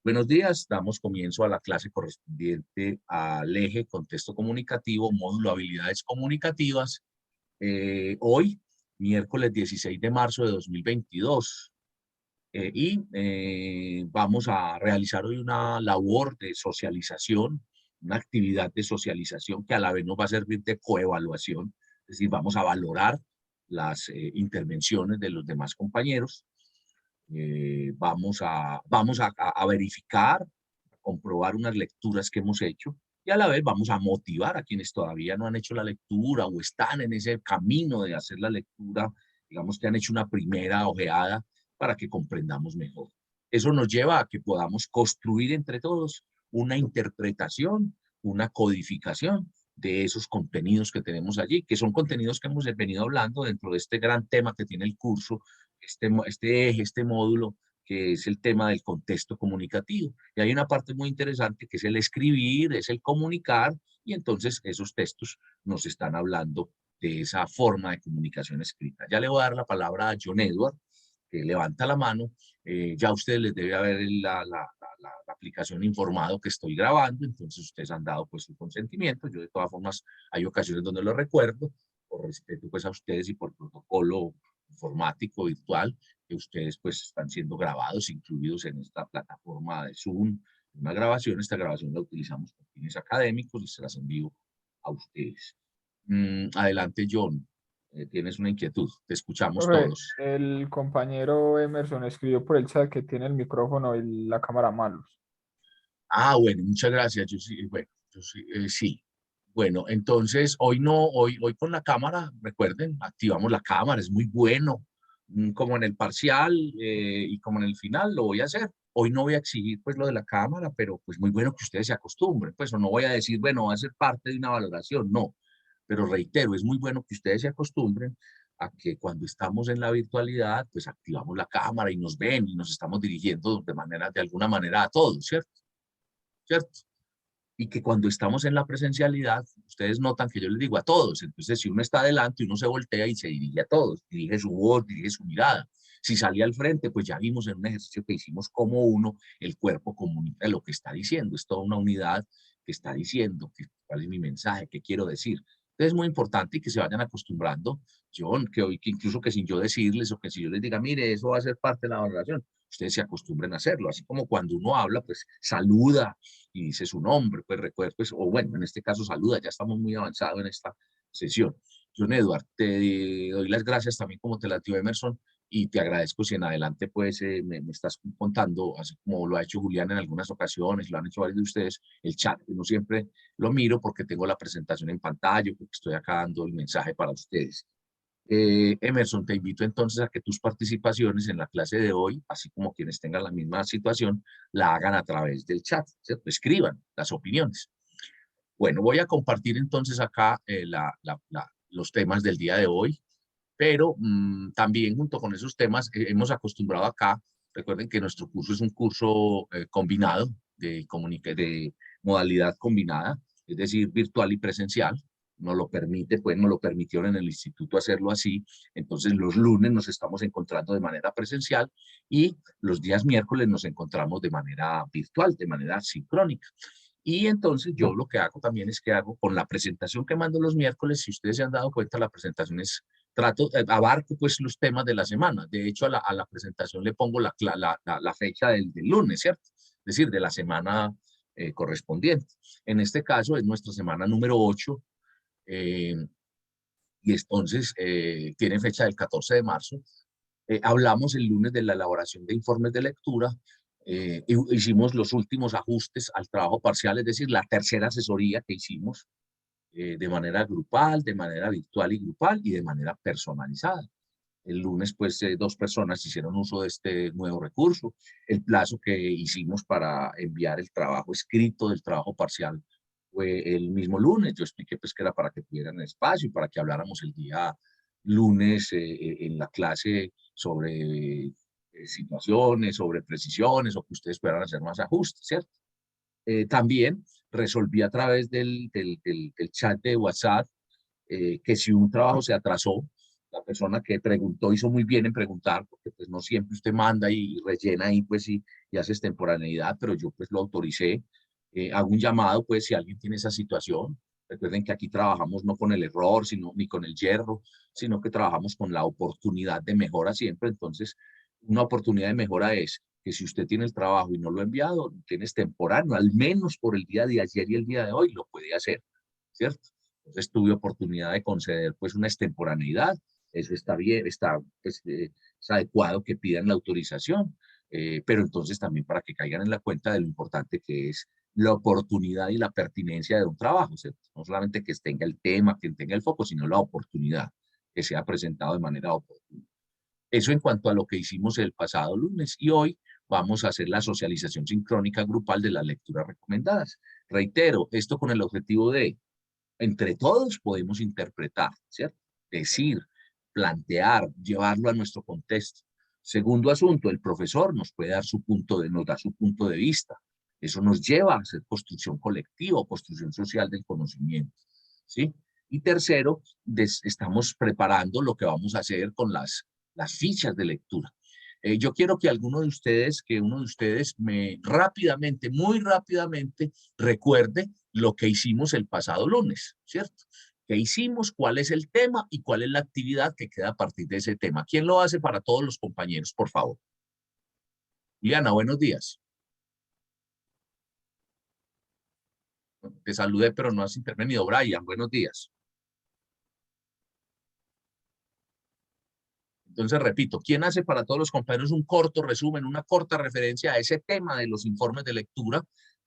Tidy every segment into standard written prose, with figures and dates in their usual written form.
Buenos días, damos comienzo a la clase correspondiente al eje contexto comunicativo, módulo habilidades comunicativas. Hoy, miércoles 16 de marzo de 2022. Vamos a realizar hoy una labor de socialización, una actividad de socialización que a la vez nos va a servir de coevaluación, es decir, vamos a valorar las intervenciones de los demás compañeros. Vamos a verificar, a comprobar unas lecturas que hemos hecho y a la vez vamos a motivar a quienes todavía no han hecho la lectura o están en ese camino de hacer la lectura, digamos que han hecho una primera ojeada para que comprendamos mejor. Eso nos lleva a que podamos construir entre todos una interpretación, una codificación de esos contenidos que tenemos allí, que son contenidos que hemos venido hablando dentro de este gran tema que tiene el curso, este eje, este módulo, que es el tema del contexto comunicativo. Y hay una parte muy interesante que es el escribir, es el comunicar, y entonces esos textos nos están hablando de esa forma de comunicación escrita. Ya le voy a dar la palabra a John Edward, que levanta la mano. Ya a ustedes les debe haber la aplicación informado que estoy grabando, entonces ustedes han dado pues su consentimiento. Yo de todas formas hay ocasiones donde lo recuerdo, por respeto pues a ustedes y por protocolo informático virtual, que ustedes pues están siendo grabados, incluidos en esta plataforma de Zoom. Una grabación, esta grabación la utilizamos con fines académicos y se las envío a ustedes. Adelante, John. Tienes una inquietud, te escuchamos Profe, todos. el compañero Emerson escribió por el chat que tiene el micrófono y la cámara malos. Bueno, muchas gracias. Yo sí, bueno, yo sí, sí. Bueno, entonces hoy no, hoy con la cámara, recuerden, activamos la cámara, es muy bueno. Como en el parcial y como en el final lo voy a hacer. Hoy no voy a exigir pues lo de la cámara, pero pues muy bueno que ustedes se acostumbren, pues o no voy a decir, bueno, va a ser parte de una valoración, no. Pero reitero, es muy bueno que ustedes se acostumbren a que cuando estamos en la virtualidad, pues activamos la cámara y nos ven y nos estamos dirigiendo de alguna manera a todos, ¿cierto? ¿Cierto? Y que cuando estamos en la presencialidad, ustedes notan que yo les digo a todos, entonces si uno está adelante, uno se voltea y se dirige a todos, dirige su voz, dirige su mirada. Si salía al frente, pues ya vimos en un ejercicio que hicimos cómo uno, el cuerpo comunica lo que está diciendo, es toda una unidad que está diciendo cuál es mi mensaje, qué quiero decir. Entonces es muy importante y que se vayan acostumbrando, John, que hoy, que incluso que sin yo decirles o que si yo les diga, mire, eso va a ser parte de la valoración, ustedes se acostumbren a hacerlo, así como cuando uno habla, pues saluda, y dice su nombre, pues recuerda, pues, o bueno, en este caso saluda, ya estamos muy avanzados en esta sesión. John Edward, te doy las gracias también como te la dio Emerson y te agradezco si en adelante pues me estás contando, así como lo ha hecho Julián en algunas ocasiones, lo han hecho varios de ustedes, el chat, que no siempre lo miro porque tengo la presentación en pantalla, porque estoy acá dando el mensaje para ustedes. Emerson, te invito entonces a que tus participaciones en la clase de hoy, así como quienes tengan la misma situación, la hagan a través del chat, ¿cierto? Escriban las opiniones. Bueno, voy a compartir entonces acá los temas del día de hoy, pero también junto con esos temas hemos acostumbrado acá, recuerden que nuestro curso es un curso combinado de modalidad combinada, es decir, virtual y presencial. Nos lo permite, pues nos lo permitieron en el instituto hacerlo así. Entonces los lunes nos estamos encontrando de manera presencial y los días miércoles nos encontramos de manera virtual, de manera sincrónica. Y entonces yo lo que hago también es que hago con la presentación que mando los miércoles, si ustedes se han dado cuenta, la presentación es, abarco pues los temas de la semana. De hecho, a la presentación le pongo la fecha del lunes, ¿cierto? Es decir, de la semana correspondiente. En este caso es nuestra semana número 8 eh, y entonces tiene fecha del 14 de marzo. Hablamos el lunes de la elaboración de informes de lectura. Hicimos los últimos ajustes al trabajo parcial, es decir, la tercera asesoría que hicimos de manera grupal, de manera virtual y grupal y de manera personalizada. El lunes, pues, dos personas hicieron uso de este nuevo recurso. El plazo que hicimos para enviar el trabajo escrito del trabajo parcial fue el mismo lunes. Yo expliqué, pues, que era para que tuvieran espacio y para que habláramos el día lunes en la clase sobre situaciones, sobre precisiones o que ustedes puedan hacer más ajustes, ¿cierto? También resolví a través del chat de WhatsApp que si un trabajo se atrasó, La persona que preguntó hizo muy bien en preguntar, porque pues no siempre usted manda y rellena ahí, pues y hace extemporaneidad, pero yo pues lo autoricé. Hago un llamado, pues si alguien tiene esa situación. Recuerden que aquí trabajamos no con el error, sino ni con el hierro, sino que trabajamos con la oportunidad de mejora siempre. Entonces, una oportunidad de mejora es que si usted tiene el trabajo y no lo ha enviado, tienes temporáneo, al menos por el día de ayer y el día de hoy, lo puede hacer, ¿cierto? Entonces tuve oportunidad de conceder pues una extemporaneidad. Eso está bien, pues, es adecuado que pidan la autorización, pero entonces también para que caigan en la cuenta de lo importante que es la oportunidad y la pertinencia de un trabajo, ¿cierto? No solamente que tenga el tema, que tenga el foco, sino la oportunidad que sea presentado de manera oportuna. Eso en cuanto a lo que hicimos el pasado lunes, y hoy vamos a hacer la socialización sincrónica grupal de las lecturas recomendadas. Reitero, esto con el objetivo de, entre todos podemos interpretar, ¿cierto? Decir, plantear, llevarlo a nuestro contexto. Segundo asunto, el profesor nos puede dar nos da su punto de vista. Eso nos lleva a hacer construcción colectiva o construcción social del conocimiento, ¿sí? Y tercero, estamos preparando lo que vamos a hacer con las fichas de lectura. Yo quiero que uno de ustedes me rápidamente, muy rápidamente, recuerde lo que hicimos el pasado lunes, ¿cierto? ¿Qué hicimos? ¿Cuál es el tema? ¿Y cuál es la actividad que queda a partir de ese tema? ¿Quién lo hace para todos los compañeros, por favor? Liana, buenos días. Te saludé, pero no has intervenido. Brian, buenos días. Entonces, repito, ¿quién hace para todos los compañeros un corto resumen, una corta referencia a ese tema de los informes de lectura?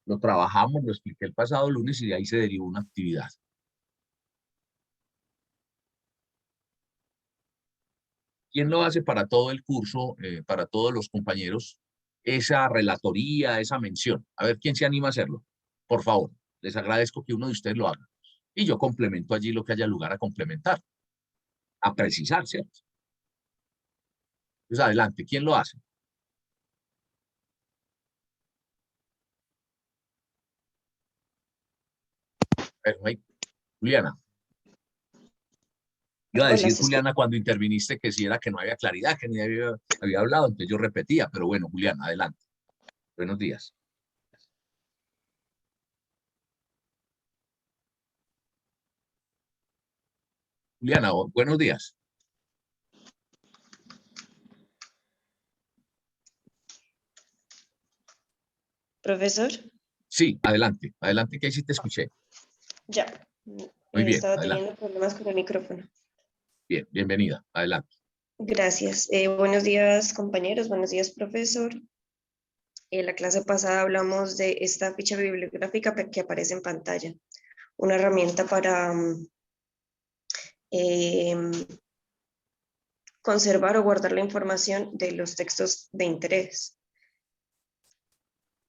Lo trabajamos, lo expliqué el pasado lunes y de ahí se derivó una actividad. ¿Quién lo hace para todo el curso, para todos los compañeros? Esa relatoría, esa mención. A ver, ¿quién se anima a hacerlo? Por favor, les agradezco que uno de ustedes lo haga. Y yo complemento allí lo que haya lugar a complementar, a precisar, ¿cierto? Entonces, adelante, ¿quién lo hace? Perfecto. Juliana. Iba a Hola, decir, se escucha. Juliana, cuando interviniste que si era que no había claridad, que ni había hablado, entonces yo repetía, pero bueno, Juliana, adelante. Buenos días. Juliana, buenos días. Profesor, Sí, adelante, adelante, que ahí sí te escuché. ya. Muy bien, Estaba adelante. teniendo problemas con el micrófono. Bien, bienvenida, adelante. Gracias. Buenos días, compañeros. Buenos días, profesor. En la clase pasada hablamos de esta ficha bibliográfica que aparece en pantalla. Una herramienta para em, conservar o guardar la información de los textos de interés.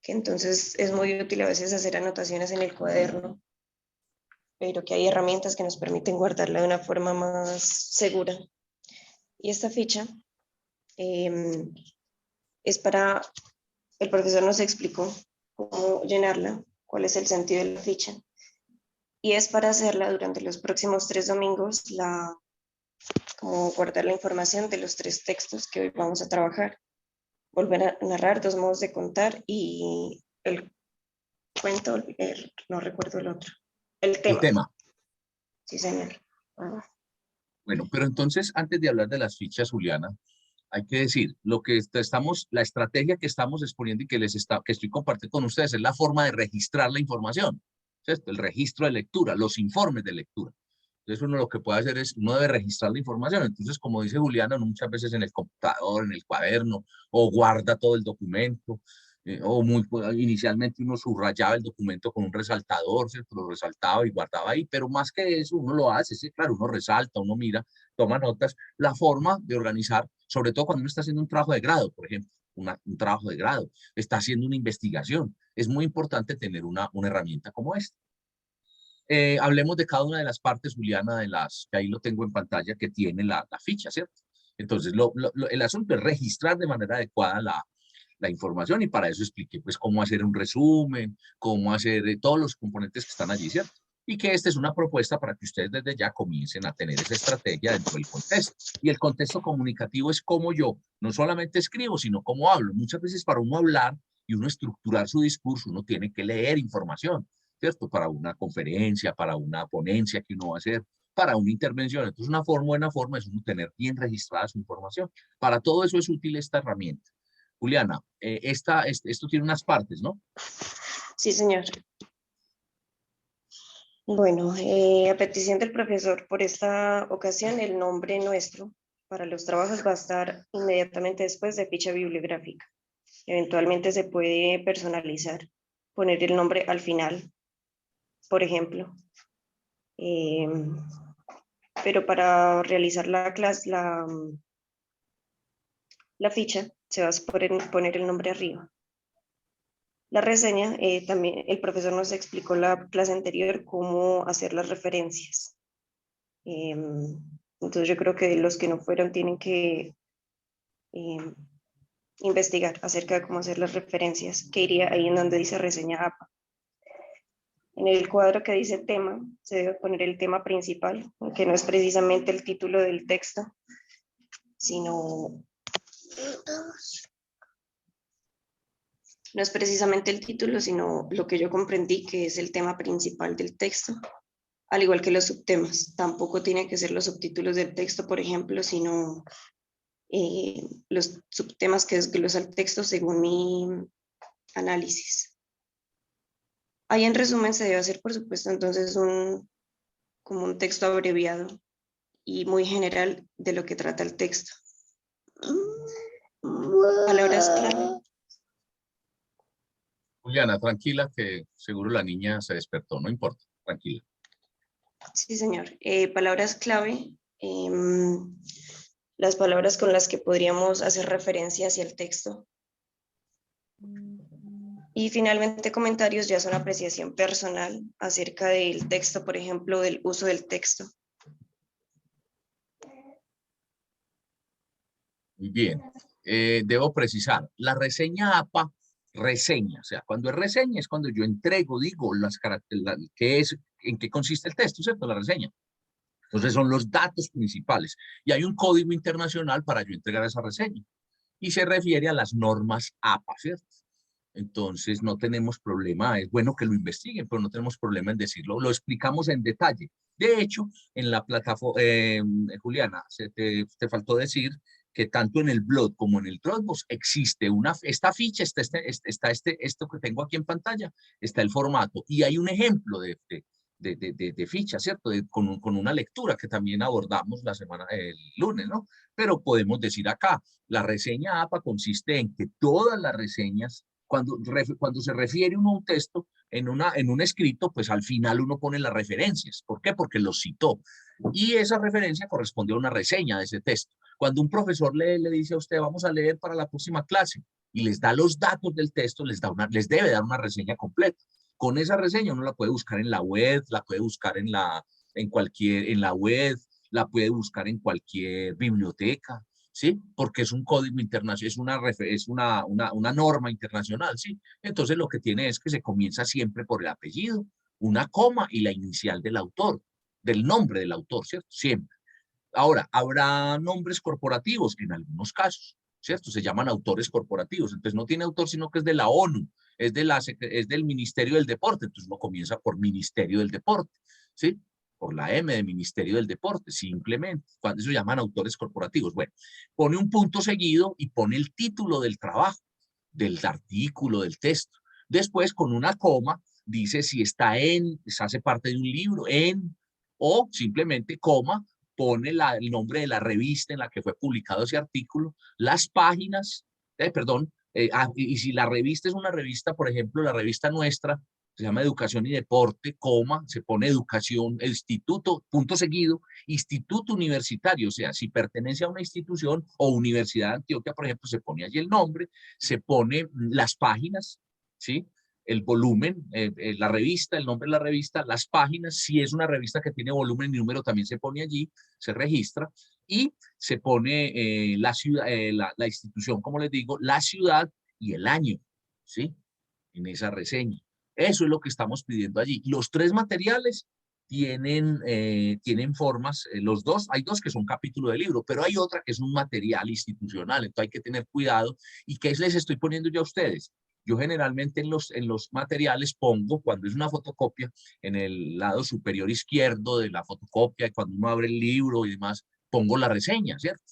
Que entonces es muy útil a veces hacer anotaciones en el cuaderno, pero que hay herramientas que nos permiten guardarla de una forma más segura. Y esta ficha es para, el profesor nos explicó cómo llenarla, cuál es el sentido de la ficha. Y es para hacerla durante los próximos 3 domingos, como guardar la información de los 3 textos que hoy vamos a trabajar. Volver a narrar 2 modos de contar y el cuento, no recuerdo el otro. El El tema. tema. Sí, señor. Bueno, pero entonces, antes de hablar de las fichas, Juliana, hay que decir, la estrategia que estamos exponiendo y que estoy compartiendo con ustedes es la forma de registrar la información, ¿cierto? El registro de lectura, los informes de lectura. Entonces uno lo que puede hacer es, uno debe registrar la información. Entonces, como dice Juliana, muchas veces en el computador, en el cuaderno, o guarda todo el documento, inicialmente uno subrayaba el documento con un resaltador, ¿cierto? Lo resaltaba y guardaba ahí, pero más que eso uno lo hace, sí, claro, uno resalta, uno mira, toma notas. La forma de organizar, sobre todo cuando uno está haciendo un trabajo de grado, por ejemplo, un trabajo de grado, está haciendo una investigación, es muy importante tener una herramienta como esta. Hablemos de cada una de las partes, Juliana, que ahí lo tengo en pantalla, que tiene la ficha, ¿cierto? Entonces, el asunto es registrar de manera adecuada la información y para eso expliqué pues cómo hacer un resumen, cómo hacer todos los componentes que están allí, ¿cierto? y que esta es una propuesta para que ustedes desde ya comiencen a tener esa estrategia dentro del contexto. Y el contexto comunicativo es cómo yo no solamente escribo, sino cómo hablo. Muchas veces para uno hablar y uno estructurar su discurso, uno tiene que leer información, ¿cierto? Para una conferencia, para una ponencia que uno va a hacer, para una intervención. Entonces, una buena forma es uno tener bien registrada su información. Para todo eso es útil esta herramienta. Juliana, esto tiene unas partes, ¿no? Sí, señor. Bueno, a petición del profesor, por esta ocasión el nombre nuestro para los trabajos va a estar inmediatamente después de ficha bibliográfica. Eventualmente se puede personalizar, poner el nombre al final, por ejemplo. Pero para realizar la clase, la ficha, se va a poner el nombre arriba. La reseña, también el profesor nos explicó la clase anterior cómo hacer las referencias. Entonces yo creo que los que no fueron tienen que investigar acerca de cómo hacer las referencias, que iría ahí en donde dice reseña APA. En el cuadro que dice tema, se debe poner el tema principal, que no es precisamente el título del texto, sino... No es precisamente el título, sino lo que yo comprendí que es el tema principal del texto, al igual que los subtemas. Tampoco tienen que ser los subtítulos del texto, por ejemplo, sino los subtemas que desglosa el texto según mi análisis. Ahí en resumen se debe hacer, por supuesto, entonces como un texto abreviado y muy general de lo que trata el texto. Palabras clave. Juliana, tranquila, que seguro la niña se despertó, no importa, tranquila. Sí, señor. Palabras clave. Las palabras con las que podríamos hacer referencia hacia el texto. Y finalmente comentarios ya son apreciación personal acerca del texto, por ejemplo, del uso del texto. Muy bien. Debo precisar, la reseña APA, reseña, o sea, cuando es reseña es cuando yo entrego, digo, las características, en qué consiste el texto, ¿cierto? La reseña. Entonces son los datos principales. Y hay un código internacional para yo entregar esa reseña. Y se refiere a las normas APA, ¿cierto? Entonces no tenemos problema, es bueno que lo investiguen, pero no tenemos problema en decirlo, lo explicamos en detalle. De hecho, en la plataforma, Juliana, te faltó decir que tanto en el blog como en el Dropbox existe esta ficha, esto que tengo aquí en pantalla, está el formato y hay un ejemplo de ficha, ¿cierto? Con una lectura que también abordamos el lunes, ¿no? Pero podemos decir acá, la reseña APA consiste en que todas las reseñas cuando se refiere uno a un texto en un escrito, pues al final uno pone las referencias. ¿Por qué? Porque lo citó. Y esa referencia corresponde a una reseña de ese texto. Cuando un profesor le dice a usted, vamos a leer para la próxima clase, y les da los datos del texto, les debe dar una reseña completa. Con esa reseña uno la puede buscar en la web, la puede buscar en la web, la puede buscar en cualquier biblioteca, ¿sí? Porque es un código internacional, es una norma internacional, ¿sí? Entonces lo que tiene es que se comienza siempre por el apellido, una coma y la inicial del autor, del nombre del autor, ¿cierto? Siempre. Ahora, habrá nombres corporativos en algunos casos, ¿cierto? Se llaman autores corporativos, entonces no tiene autor, sino que es de la ONU, es del Ministerio del Deporte, entonces uno comienza por Ministerio del Deporte, ¿sí? Por la M de Ministerio del Deporte, simplemente, cuando eso llaman autores corporativos. Bueno, pone un punto seguido y pone el título del trabajo, del artículo, del texto. Después, con una coma, dice si está se hace parte de un libro, o simplemente coma, pone el nombre de la revista en la que fue publicado ese artículo, las páginas, y si la revista es una revista, por ejemplo, la revista nuestra, se llama Educación y Deporte, coma, se pone Educación, Instituto, punto seguido, Instituto Universitario, o sea, si pertenece a una institución o Universidad de Antioquia, por ejemplo, se pone allí el nombre, se pone las páginas, ¿sí? El volumen, la revista, el nombre de la revista, las páginas, si es una revista que tiene volumen y número también se pone allí, se registra y se pone la ciudad, la institución, como les digo, la ciudad y el año, ¿sí? En esa reseña. Eso es lo que estamos pidiendo allí. Los 3 materiales tienen formas, los dos, hay 2 que son capítulo de libro, pero hay otra que es un material institucional, entonces hay que tener cuidado. ¿Y qué les estoy poniendo yo a ustedes? Yo generalmente en los materiales pongo, cuando es una fotocopia, en el lado superior izquierdo de la fotocopia, cuando uno abre el libro y demás, pongo la reseña, ¿cierto?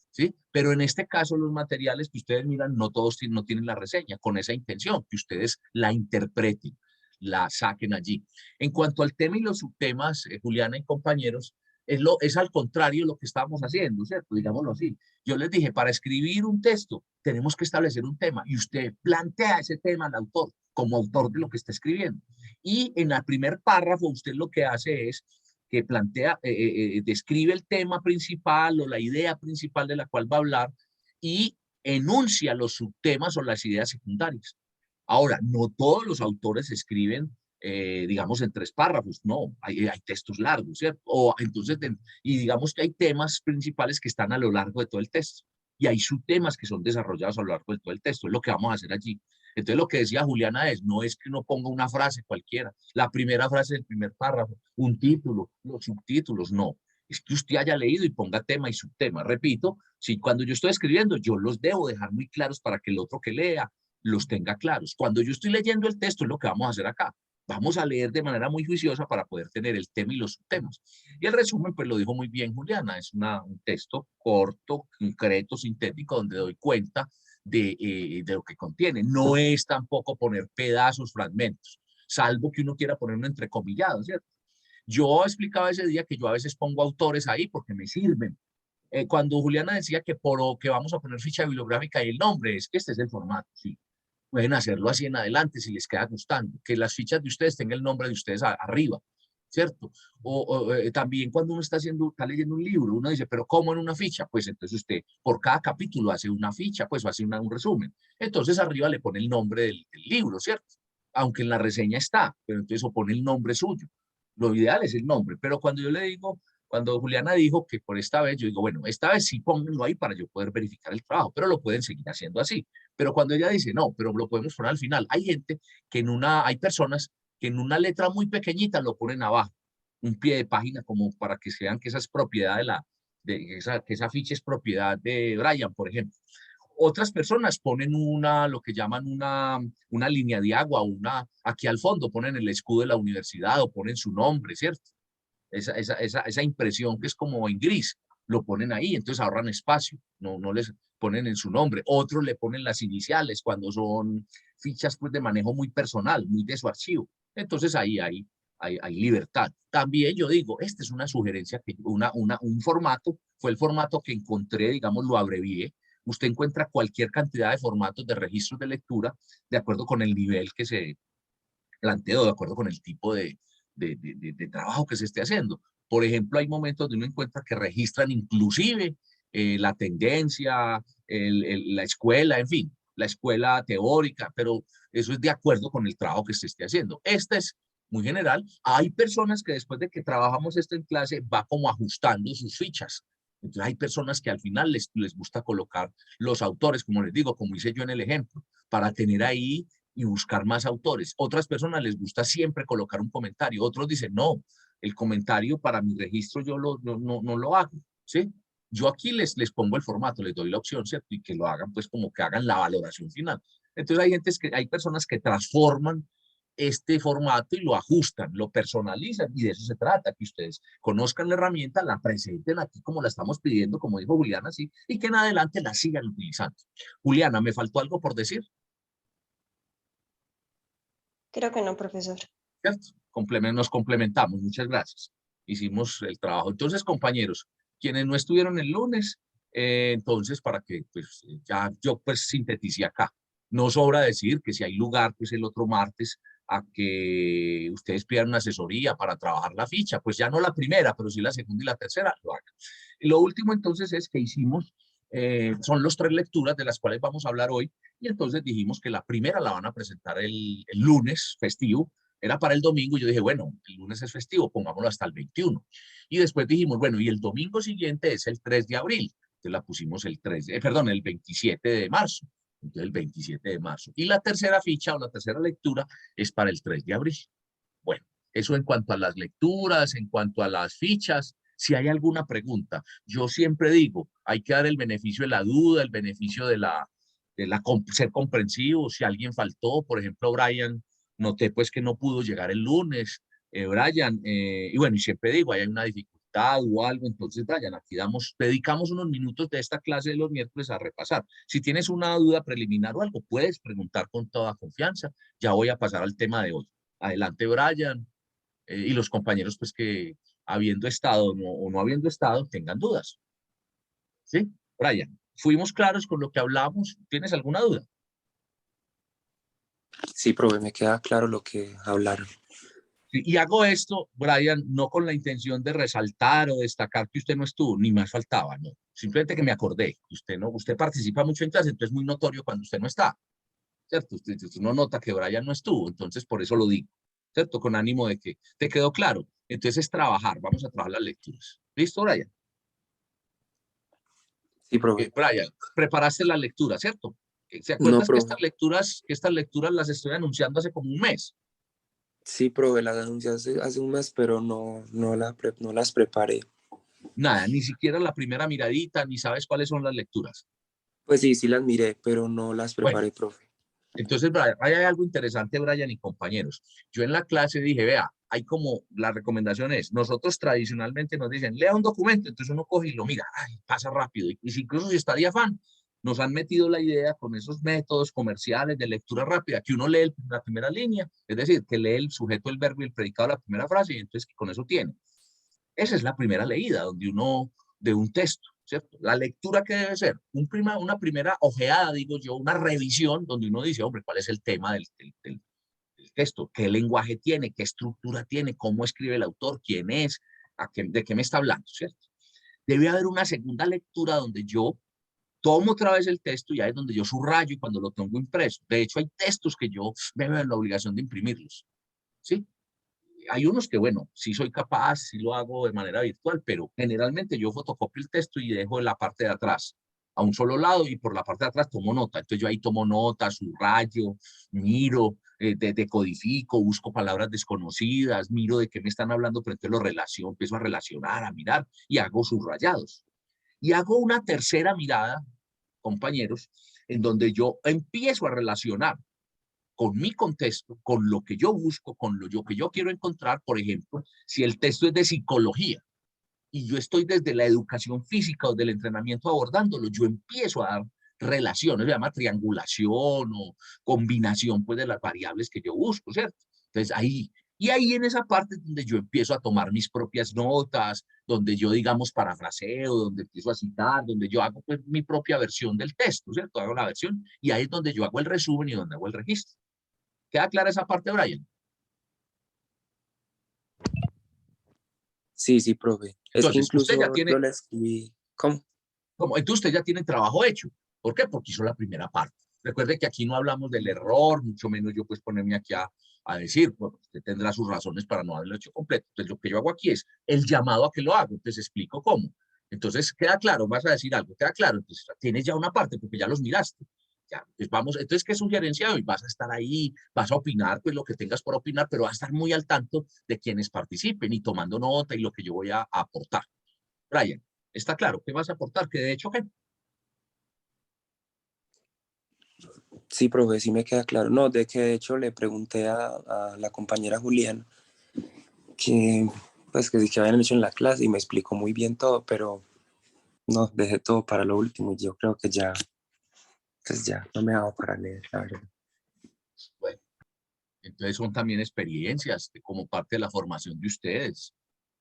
¿Sí? Pero en este caso los materiales que ustedes miran, no todos no tienen la reseña, con esa intención, que ustedes la interpreten, la saquen allí. En cuanto al tema y los subtemas, Juliana y compañeros, es al contrario lo que estábamos haciendo, ¿cierto? Digámoslo así. Yo les dije, para escribir un texto tenemos que establecer un tema y usted plantea ese tema al autor, como autor de lo que está escribiendo. Y en el primer párrafo usted lo que hace es que plantea, describe el tema principal o la idea principal de la cual va a hablar y enuncia los subtemas o las ideas secundarias. Ahora, no todos los autores escriben, digamos, en 3 párrafos, no, hay textos largos, ¿cierto? O entonces, y digamos que hay temas principales que están a lo largo de todo el texto y hay subtemas que son desarrollados a lo largo de todo el texto, es lo que vamos a hacer allí. Entonces lo que decía Juliana no es que uno ponga una frase cualquiera, la primera frase del primer párrafo, un título, los subtítulos, no. Es que usted haya leído y ponga tema y subtema. Repito, si cuando yo estoy escribiendo, yo los debo dejar muy claros para que el otro que lea los tenga claros. Cuando yo estoy leyendo el texto, es lo que vamos a hacer acá. Vamos a leer de manera muy juiciosa para poder tener el tema y los subtemas. Y el resumen, pues lo dijo muy bien Juliana, es un texto corto, concreto, sintético, donde doy cuenta de lo que contiene. No es tampoco poner pedazos, fragmentos, salvo que uno quiera ponerlo entrecomillado, ¿cierto? Yo explicaba ese día que yo a veces pongo autores ahí porque me sirven. Cuando Juliana decía que vamos a poner ficha bibliográfica y el nombre, es que este es el formato, sí. Pueden hacerlo así en adelante si les queda gustando, que las fichas de ustedes tengan el nombre de ustedes arriba, ¿cierto? También cuando uno está leyendo un libro, uno dice, pero ¿cómo en una ficha? Pues entonces usted por cada capítulo hace una ficha, pues hace un resumen. Entonces arriba le pone el nombre del libro, ¿cierto? Aunque en la reseña está, pero entonces o pone el nombre suyo. Lo ideal es el nombre, pero cuando yo le digo, cuando Juliana dijo que por esta vez, yo digo, bueno, esta vez sí pónganlo ahí para yo poder verificar el trabajo, pero lo pueden seguir haciendo así. Pero cuando ella dice, no, pero lo podemos poner al final, hay gente que hay personas que en una letra muy pequeñita lo ponen abajo, un pie de página como para que sean que esa es propiedad que esa ficha es propiedad de Brian, por ejemplo. Otras personas ponen lo que llaman una línea de agua, aquí al fondo ponen el escudo de la universidad o ponen su nombre, ¿cierto? Esa impresión que es como en gris, lo ponen ahí, entonces ahorran espacio, no les ponen en su nombre. Otros le ponen las iniciales cuando son fichas pues, de manejo muy personal, muy de su archivo. Entonces ahí hay libertad. También yo digo, esta es una sugerencia, un formato, fue el formato que encontré, digamos, lo abrevié. Usted encuentra cualquier cantidad de formatos de registros de lectura de acuerdo con el nivel que se planteó, de acuerdo con el tipo de trabajo que se esté haciendo. Por ejemplo, hay momentos donde uno encuentra que registran inclusive la tendencia, la escuela, en fin, la escuela teórica, pero eso es de acuerdo con el trabajo que se esté haciendo. Esta es muy general. Hay personas que después de que trabajamos esto en clase va como ajustando sus fichas. Entonces hay personas que al final les gusta colocar los autores, como les digo, como hice yo en el ejemplo, para tener ahí y buscar más autores. Otras personas les gusta siempre colocar un comentario. Otros dicen, no, el comentario para mi registro yo no lo hago, ¿sí? Yo aquí les pongo el formato, les doy la opción, ¿cierto? Y que lo hagan, pues como que hagan la valoración final. Entonces hay personas que transforman este formato y lo ajustan, lo personalizan y de eso se trata, que ustedes conozcan la herramienta, la presenten aquí como la estamos pidiendo, como dijo Juliana, sí, y que en adelante la sigan utilizando. Juliana, ¿me faltó algo por decir? Creo que no, profesor. ¿Cierto? Nos complementamos, muchas gracias. Hicimos el trabajo. Entonces, compañeros, quienes no estuvieron el lunes, entonces, para que pues ya yo pues sinteticé acá. No sobra decir que si hay lugar, pues el otro martes, a que ustedes pidan una asesoría para trabajar la ficha, pues ya no la primera, pero sí la segunda y la tercera, lo hagan. Y lo último entonces es que hicimos, son las 3 lecturas de las cuales vamos a hablar hoy, y entonces dijimos que la primera la van a presentar el lunes festivo, era para el domingo, y yo dije, bueno, el lunes es festivo, pongámoslo hasta el 21. Y después dijimos, bueno, y el domingo siguiente es el 3 de abril. Entonces la pusimos el 27 de marzo. Entonces el 27 de marzo. Y la tercera ficha o la tercera lectura es para el 3 de abril. Bueno, eso en cuanto a las lecturas, en cuanto a las fichas. Si hay alguna pregunta, yo siempre digo, hay que dar el beneficio de la duda, el beneficio de ser comprensivo. Si alguien faltó, por ejemplo, Brian, noté pues que no pudo llegar el lunes. Brian, y bueno, y siempre digo, hay una dificultad o algo, entonces Brian, aquí dedicamos unos minutos de esta clase de los miércoles a repasar. Si tienes una duda preliminar o algo, puedes preguntar con toda confianza. Ya voy a pasar al tema de hoy. Adelante, Brian, y los compañeros pues que habiendo estado o no habiendo estado, tengan dudas. ¿Sí? Brian, ¿fuimos claros con lo que hablamos? ¿Tienes alguna duda? Sí, profe, me queda claro lo que hablaron. Sí, y hago esto, Brian, no con la intención de resaltar o destacar que usted no estuvo, ni más faltaba, no. Simplemente que me acordé, usted participa mucho en clase, entonces es muy notorio cuando usted no está, ¿cierto? Usted no nota que Brian no estuvo, entonces por eso lo digo, ¿cierto? Con ánimo de que te quedó claro. Entonces es trabajar, vamos a trabajar las lecturas. ¿Listo, Brian? Sí, profe. Brian, preparaste la lectura, ¿cierto? ¿Se No, acuerdas que profe. estas lecturas las estoy anunciando hace como un mes? Sí, profe, las anuncié hace un mes, pero no las preparé. Nada, ni siquiera la primera miradita, ni sabes cuáles son las lecturas. Pues sí, sí las miré, pero no las Bueno, preparé, profe. entonces, Brian, ahí hay algo interesante, Brian y compañeros. Yo en la clase dije, vea, hay como, la recomendación es, nosotros tradicionalmente nos dicen, lea un documento, entonces uno coge y lo mira, ay, pasa rápido. Y incluso si está de afán, nos han metido la idea con esos métodos comerciales de lectura rápida, que uno lee la primera línea, es decir, que lee el sujeto, el verbo y el predicado de la primera frase, y entonces que con eso tiene. Esa es la primera leída donde uno, de un texto, ¿cierto? La lectura que debe ser una primera ojeada, digo yo, una revisión donde uno dice, hombre, ¿cuál es el tema del texto? ¿Qué lenguaje tiene? ¿Qué estructura tiene? ¿Cómo escribe el autor? ¿Quién es? ¿De qué me está hablando? ¿Cierto? Debe haber una segunda lectura donde yo tomo otra vez el texto y ahí es donde yo subrayo cuando lo tengo impreso. De hecho, hay textos que yo me veo en la obligación de imprimirlos, ¿sí? Hay unos que, bueno, sí soy capaz, sí lo hago de manera virtual, pero generalmente yo fotocopio el texto y dejo en la parte de atrás a un solo lado y por la parte de atrás tomo nota. Entonces yo ahí tomo nota, subrayo, miro, decodifico, busco palabras desconocidas, miro de qué me están hablando, pero entonces lo relaciono, empiezo a relacionar, a mirar y hago subrayados. Y hago una tercera mirada, compañeros, en donde yo empiezo a relacionar con mi contexto, con lo que yo busco, con lo que yo quiero encontrar. Por ejemplo, si el texto es de psicología y yo estoy desde la educación física o del entrenamiento abordándolo, yo empiezo a dar relaciones, se llama triangulación o combinación pues de las variables que yo busco, ¿cierto? Entonces ahí en esa parte es donde yo empiezo a tomar mis propias notas, donde yo digamos parafraseo, donde empiezo a citar, donde yo hago pues mi propia versión del texto, ¿cierto? Hago la versión y ahí es donde yo hago el resumen y donde hago el registro. ¿Queda clara esa parte, Brian? Sí, sí, profe. Es que Entonces, usted ya incluso tiene, yo la escribí. ¿Cómo? entonces usted ya tiene trabajo hecho. ¿Por qué? Porque hizo la primera parte. Recuerde que aquí no hablamos del error, mucho menos yo pues ponerme aquí a decir, bueno, usted tendrá sus razones para no haberlo hecho completo. Entonces lo que yo hago aquí es el llamado a que lo hago. Entonces explico cómo. Entonces queda claro, vas a decir algo, queda claro. Entonces tienes ya una parte porque ya los miraste. Ya, pues vamos, entonces, ¿qué sugerencia hoy? Vas a estar ahí, vas a opinar, pues lo que tengas por opinar, pero vas a estar muy al tanto de quienes participen y tomando nota y lo que yo voy a aportar. Brian, ¿está claro? ¿Qué vas a aportar? Que de hecho, ¿qué? Sí, profe, sí me queda claro. No, de hecho le pregunté a la compañera Julián que, pues, que sí que habían hecho en la clase y me explicó muy bien todo, pero no, dejé todo para lo último y yo creo que ya, pues ya, no me ha dado para leer, la verdad. Bueno, entonces son también experiencias como parte de la formación de ustedes,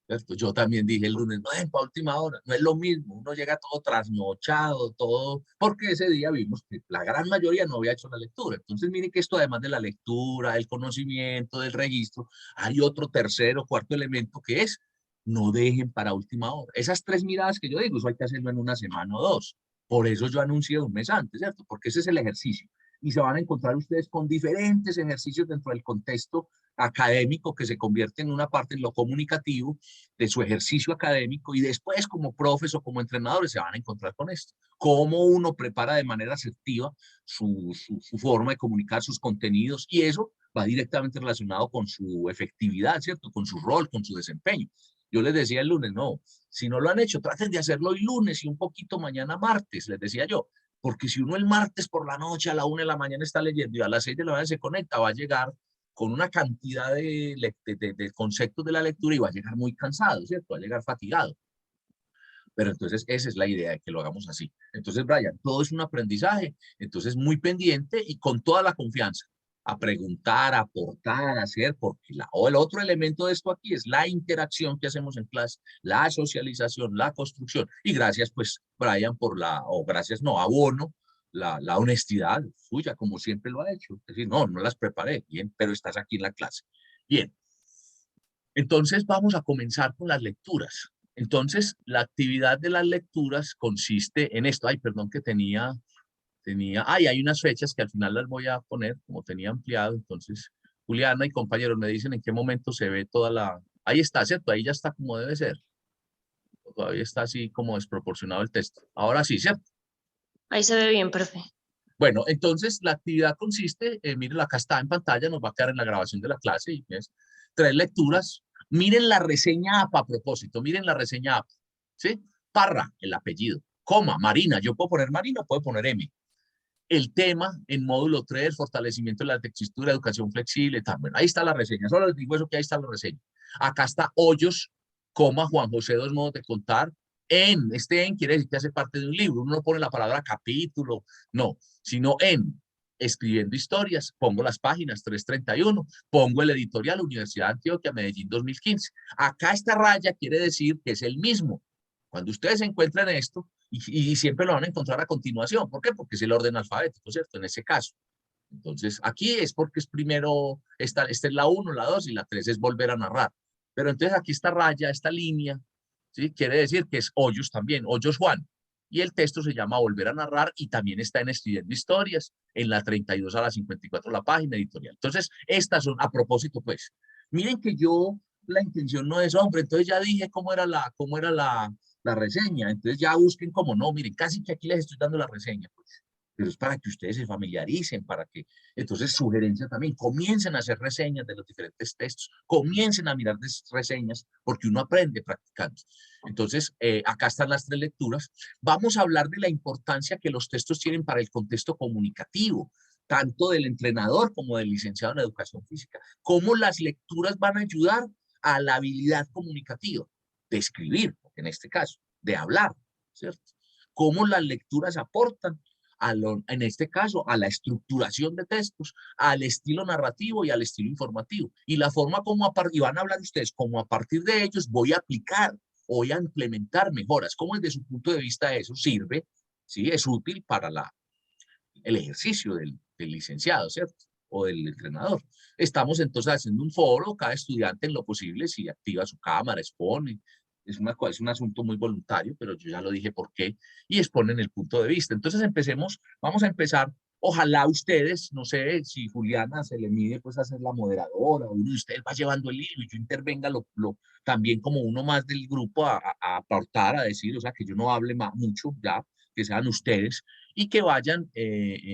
¿cierto? Yo también dije el lunes, no, para última hora, no es lo mismo, uno llega todo trasnochado, todo, porque ese día vimos que la gran mayoría no había hecho la lectura. Entonces, miren que esto además de la lectura, del conocimiento, del registro, hay otro tercer o cuarto elemento que es, no dejen para última hora. Esas tres miradas que yo digo, eso hay que hacerlo en una semana o dos. Por eso yo anuncié un mes antes, ¿cierto? Porque ese es el ejercicio. Y se van a encontrar ustedes con diferentes ejercicios dentro del contexto académico que se convierte en una parte en lo comunicativo de su ejercicio académico y después como profes o como entrenadores se van a encontrar con esto. cómo uno prepara de manera asertiva su forma de comunicar sus contenidos, y eso va directamente relacionado con su efectividad, ¿cierto? Con su rol, con su desempeño. Yo les decía el lunes, no, si no lo han hecho, traten de hacerlo hoy lunes y un poquito mañana martes, les decía yo, porque si uno el martes por la noche a la 1 de la mañana está leyendo y a las 6 de la mañana se conecta, va a llegar con una cantidad de conceptos de la lectura y va a llegar muy cansado, ¿cierto? Va a llegar fatigado. Pero entonces esa es la idea de que lo hagamos así. Entonces, Brian, todo es un aprendizaje, entonces muy pendiente y con toda la confianza a preguntar, a aportar, a hacer, porque el otro elemento de esto aquí es la interacción que hacemos en clase, la socialización, la construcción. Y gracias, pues, Brian, gracias, no, abono, la honestidad suya, como siempre lo ha hecho. Es decir, no las preparé, bien, pero estás aquí en la clase. Bien, entonces vamos a comenzar con las lecturas. Entonces, la actividad de las lecturas consiste en esto. Ay, perdón que hay unas fechas que al final las voy a poner, como tenía ampliado. Entonces, Juliana y compañeros me dicen en qué momento se ve toda la... Ahí está, ¿cierto? Ahí ya está como debe ser. Todavía está así como desproporcionado el texto. Ahora sí, ¿cierto? Ahí se ve bien, profe. Bueno, entonces la actividad consiste, miren, acá está en pantalla, nos va a quedar en la grabación de la clase, y es 3 lecturas. Miren la reseña APA a propósito, miren la reseña APA, ¿sí? Parra, el apellido, coma, Marina, yo puedo poner Marina, puedo poner M. El tema en módulo 3, fortalecimiento de la textura, educación flexible, tal. Bueno, ahí está la reseña, solo les digo eso, que ahí está la reseña. Acá está Hoyos, coma, Juan José, 2 modos de contar. En quiere decir que hace parte de un libro, uno no pone la palabra capítulo, no, sino escribiendo historias, pongo las páginas 331, pongo el editorial Universidad de Antioquia, Medellín 2015. Acá esta raya quiere decir que es el mismo. Cuando ustedes encuentren esto, y siempre lo van a encontrar a continuación, ¿por qué? Porque es el orden alfabético, ¿cierto? En ese caso. Entonces, aquí es porque es primero, esta es la 1, la 2 y la 3 es volver a narrar. Pero entonces aquí esta raya, esta línea, ¿sí? Quiere decir que es Hoyos también, Hoyos Juan. Y el texto se llama Volver a narrar y también está en Escribiendo Historias, en la 32 a la 54, la página editorial. Entonces, estas son, a propósito, pues, miren que la intención no es, hombre, entonces ya dije cómo era la reseña, entonces ya busquen cómo no, miren, casi que aquí les estoy dando la reseña, pues. Pero es para que ustedes se familiaricen, para que, entonces, sugerencia también, comiencen a hacer reseñas de los diferentes textos, comiencen a mirar reseñas, porque uno aprende practicando. Entonces, acá están las 3 lecturas. Vamos a hablar de la importancia que los textos tienen para el contexto comunicativo, tanto del entrenador como del licenciado en educación física. Cómo las lecturas van a ayudar a la habilidad comunicativa, de escribir, en este caso, de hablar, ¿cierto? Cómo las lecturas aportan en este caso, a la estructuración de textos, al estilo narrativo y al estilo informativo. Y la forma como, y van a hablar ustedes, como a partir de ellos voy a aplicar, voy a implementar mejoras. ¿Cómo desde su punto de vista eso sirve? ¿Sí? Es útil para el ejercicio del licenciado, ¿cierto? O del entrenador. Estamos entonces haciendo un foro, cada estudiante en lo posible, si activa su cámara, expone, es un asunto muy voluntario, pero yo ya lo dije por qué, y exponen el punto de vista. Entonces vamos a empezar, ojalá ustedes, no sé si Juliana se le mide pues a ser la moderadora, o uno de ustedes va llevando el hilo y yo intervenga también como uno más del grupo a aportar, a decir, o sea, que yo no hable mucho ya, que sean ustedes, y que vayan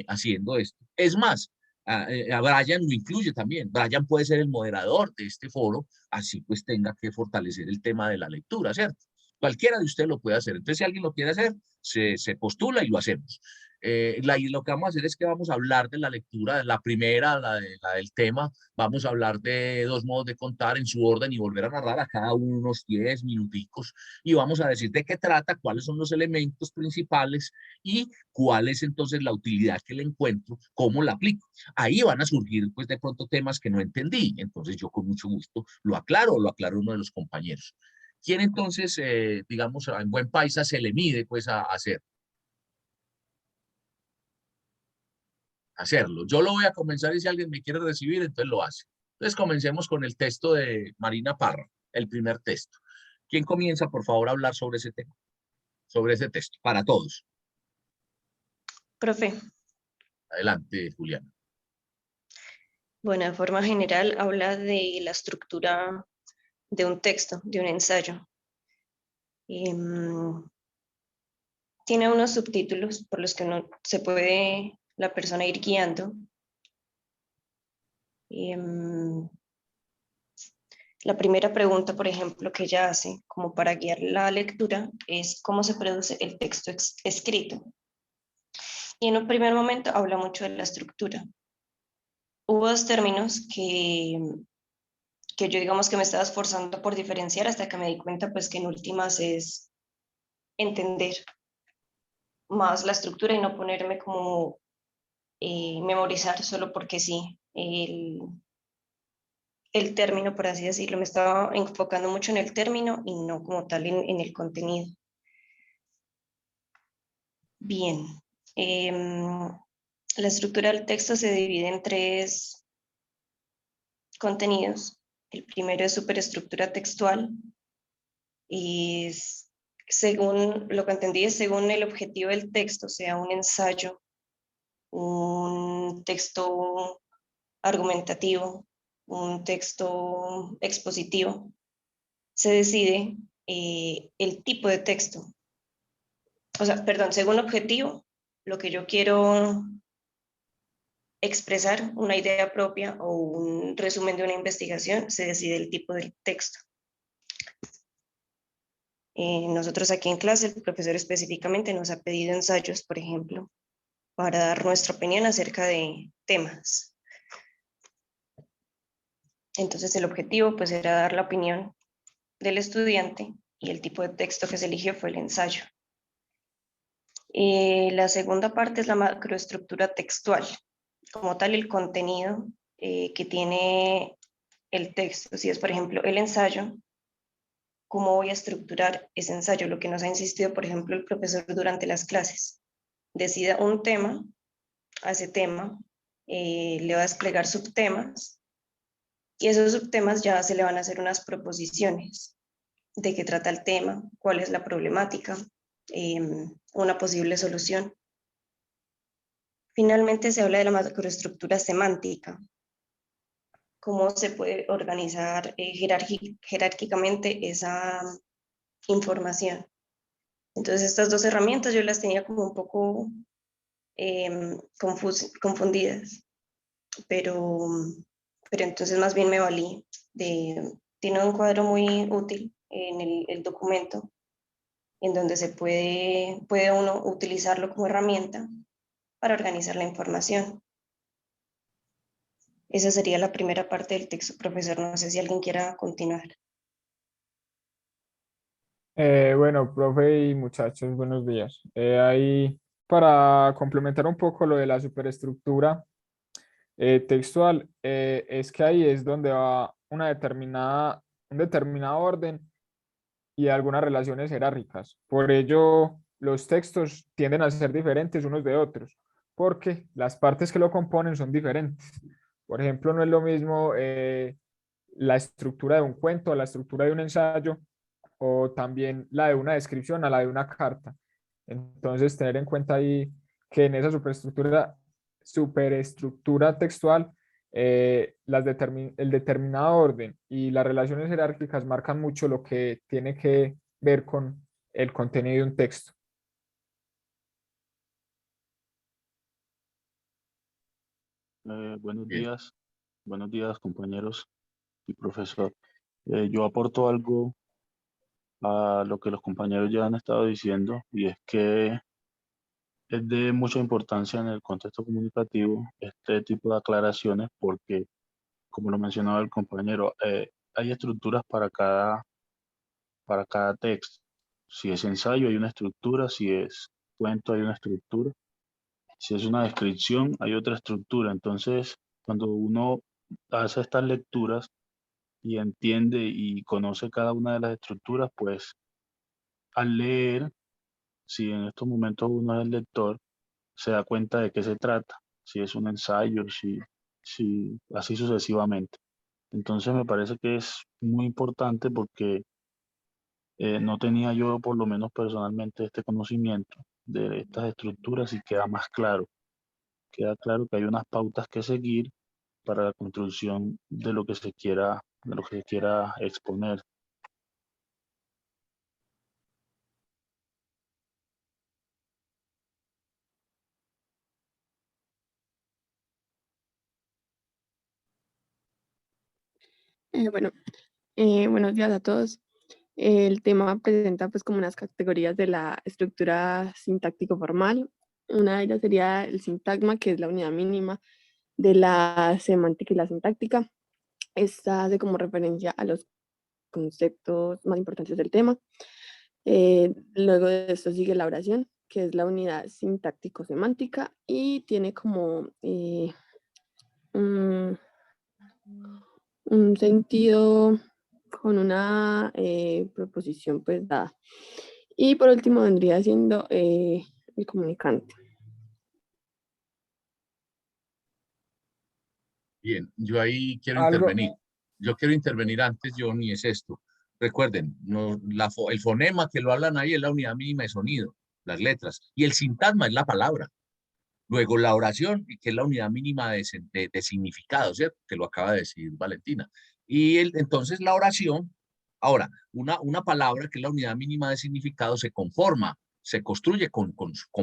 haciendo esto. Es más, a Brian lo incluye también. Brian puede ser el moderador de este foro, así pues tenga que fortalecer el tema de la lectura, ¿cierto? Cualquiera de ustedes lo puede hacer. Entonces, si alguien lo quiere hacer, se postula y lo hacemos. Y lo que vamos a hacer es que vamos a hablar de la lectura, la primera, la del tema. Vamos a hablar de 2 modos de contar en su orden y volver a narrar a cada uno unos 10 minuticos. Y vamos a decir de qué trata, cuáles son los elementos principales y cuál es entonces la utilidad que le encuentro, cómo la aplico. Ahí van a surgir pues de pronto temas que no entendí. Entonces yo con mucho gusto lo aclaro uno de los compañeros. ¿Quién entonces, digamos, en buen paisa se le mide pues a hacerlo? Yo lo voy a comenzar y si alguien me quiere recibir, entonces lo hace. Entonces comencemos con el texto de Marina Parra, el primer texto. ¿Quién comienza, por favor, a hablar sobre ese tema? Sobre ese texto, para todos. Profe, Adelante, Juliana. bueno, de forma general habla de la estructura de un texto, de un ensayo. tiene unos subtítulos por los que se puede la persona ir guiando. La primera pregunta, por ejemplo, que ella hace como para guiar la lectura es cómo se produce el texto escrito. Y en un primer momento habla mucho de la estructura. Hubo dos términos que yo digamos que me estaba esforzando por diferenciar hasta que me di cuenta pues que en últimas es entender más la estructura y no ponerme como memorizar solo porque sí el término, por así decirlo. Me estaba enfocando mucho en el término y no como tal en el contenido. Bien. La estructura del texto se divide en tres contenidos. El primero es superestructura textual y según lo que entendí es según el objetivo del texto, sea un ensayo, un texto argumentativo, un texto expositivo, se decide el tipo de texto. O sea, perdón, según objetivo, lo que yo quiero expresar, una idea propia o un resumen de una investigación, se decide el tipo del texto. Nosotros aquí en clase, el profesor específicamente nos ha pedido ensayos, por ejemplo, para dar nuestra opinión acerca de temas. Entonces el objetivo pues era dar la opinión del estudiante y el tipo de texto que se eligió fue el ensayo. La segunda parte es la macroestructura textual, como tal el contenido que tiene el texto. Si es, por ejemplo, el ensayo, ¿cómo voy a estructurar ese ensayo? Lo que nos ha insistido, por ejemplo, el profesor durante las clases. Decida un tema, a ese tema le va a desplegar subtemas y esos subtemas ya se le van a hacer unas proposiciones de qué trata el tema, cuál es la problemática, una posible solución. Finalmente se habla de la macroestructura semántica, cómo se puede organizar jerárquicamente esa información. Entonces estas dos herramientas yo las tenía como un poco confundidas, pero entonces más bien me valí tiene un cuadro muy útil en el documento, en donde puede uno utilizarlo como herramienta para organizar la información. Esa sería la primera parte del texto, profesor. No sé si alguien quiera continuar. Bueno, profe y muchachos, buenos días. Ahí, para complementar un poco lo de la superestructura textual, es que ahí es donde va un determinado orden y algunas relaciones jerárquicas. Por ello, los textos tienden a ser diferentes unos de otros, porque las partes que lo componen son diferentes. Por ejemplo, no es lo mismo la estructura de un cuento, la estructura de un ensayo, o también la de una descripción a la de una carta. Entonces, tener en cuenta ahí que en esa superestructura textual, el determinado orden y las relaciones jerárquicas marcan mucho lo que tiene que ver con el contenido de un texto. Bien. Buenos días compañeros y profesor. Yo aporto algo a lo que los compañeros ya han estado diciendo y es que es de mucha importancia en el contexto comunicativo este tipo de aclaraciones porque, como lo mencionaba el compañero, hay estructuras para cada texto. Si es ensayo hay una estructura, si es cuento hay una estructura, si es una descripción hay otra estructura. Entonces, cuando uno hace estas lecturas y entiende y conoce cada una de las estructuras, pues al leer, si en estos momentos uno es el lector, se da cuenta de qué se trata, si es un ensayo, si así sucesivamente. Entonces me parece que es muy importante porque no tenía yo, por lo menos personalmente, este conocimiento de estas estructuras y queda más claro. Queda claro que hay unas pautas que seguir para la construcción de lo que se quiera exponer. . 。 Bueno, profe, y muchachos, buenos días. Ahí, para complementar un poco lo de la superestructura textual, es que ahí es donde va una determinada Bueno, buenos días a todos. El tema presenta pues como unas categorías de la estructura sintáctico formal. Una de ellas sería el sintagma, que es la unidad mínima de la semántica y la sintáctica. Esta hace como referencia a los conceptos más importantes del tema. Luego de esto sigue la oración, que es la unidad sintáctico-semántica y tiene como un sentido con una proposición pues dada. Y por último vendría siendo el comunicante. Bien, yo ahí quiero Algo, intervenir. Yo quiero intervenir antes, John, y es esto. Recuerden, no, el fonema que lo hablan ahí es la unidad mínima de sonido, las letras, y el sintagma es la palabra. Luego la oración, que es la unidad mínima de significado, ¿cierto? Que lo acaba de decir Valentina. Y entonces la oración, ahora, una palabra que es la unidad mínima de significado se conforma, se construye con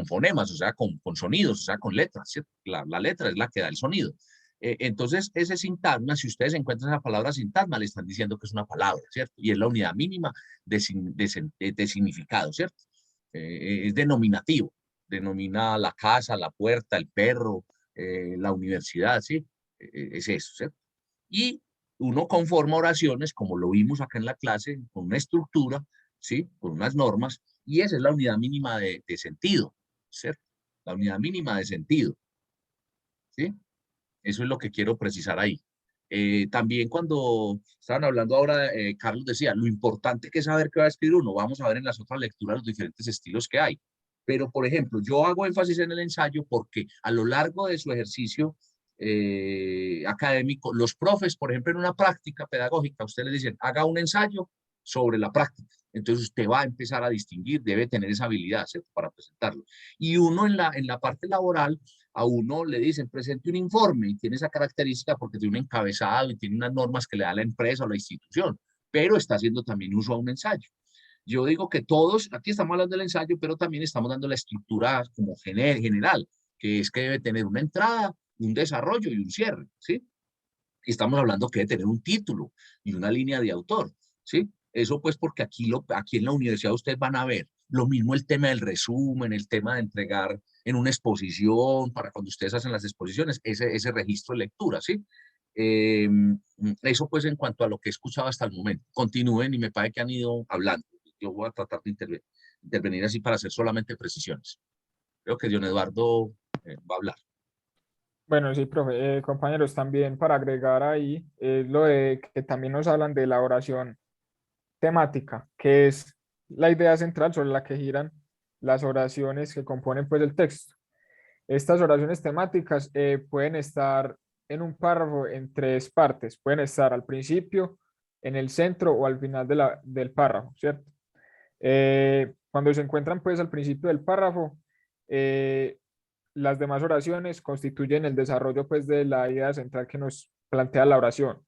fonemas, o sea, con sonidos, o sea, con letras, ¿cierto? La letra es la que da el sonido. Entonces, ese sintagma, si ustedes encuentran la palabra sintagma, le están diciendo que es una palabra, ¿cierto? Y es la unidad mínima de significado, ¿cierto? Es denominativo, denomina la casa, la puerta, el perro, la universidad, ¿sí? Es eso, ¿cierto? Y uno conforma oraciones, como lo vimos acá en la clase, con una estructura, ¿sí? Con unas normas, y esa es la unidad mínima de sentido, ¿cierto? La unidad mínima de sentido, ¿sí? Eso es lo que quiero precisar ahí. También cuando estaban hablando ahora, Carlos decía, lo importante que es saber qué va a escribir uno. Vamos a ver en las otras lecturas los diferentes estilos que hay. Pero, por ejemplo, yo hago énfasis en el ensayo porque a lo largo de su ejercicio académico, los profes, por ejemplo, en una práctica pedagógica, ustedes les dicen, haga un ensayo sobre la práctica. Entonces usted va a empezar a distinguir, debe tener esa habilidad, ¿cierto? Para presentarlo. Y uno en la parte laboral, a uno le dicen, presente un informe y tiene esa característica porque tiene un encabezado y tiene unas normas que le da la empresa o la institución, pero está haciendo también uso a un ensayo. Yo digo que todos, aquí estamos hablando del ensayo, pero también estamos dando la estructura como general, que es que debe tener una entrada, un desarrollo y un cierre, ¿sí? Y estamos hablando que debe tener un título y una línea de autor, ¿sí? Eso pues porque aquí en la universidad ustedes van a ver lo mismo el tema del resumen, el tema de entregar en una exposición, para cuando ustedes hacen las exposiciones, ese registro de lectura, ¿sí? Eso pues en cuanto a lo que he escuchado hasta el momento. Continúen y me parece que han ido hablando. Yo voy a tratar de intervenir así para hacer solamente precisiones. Creo que John Eduardo va a hablar. bueno, sí, profe, compañeros, también para agregar ahí, es lo de que también nos hablan de la oración temática, que es la idea central sobre la que giran las oraciones que componen pues el texto. Estas oraciones temáticas pueden estar en un párrafo en tres partes, pueden estar al principio, en el centro o al final del párrafo, ¿cierto? Cuando se encuentran pues al principio del párrafo, las demás oraciones constituyen el desarrollo pues de la idea central que nos plantea la oración.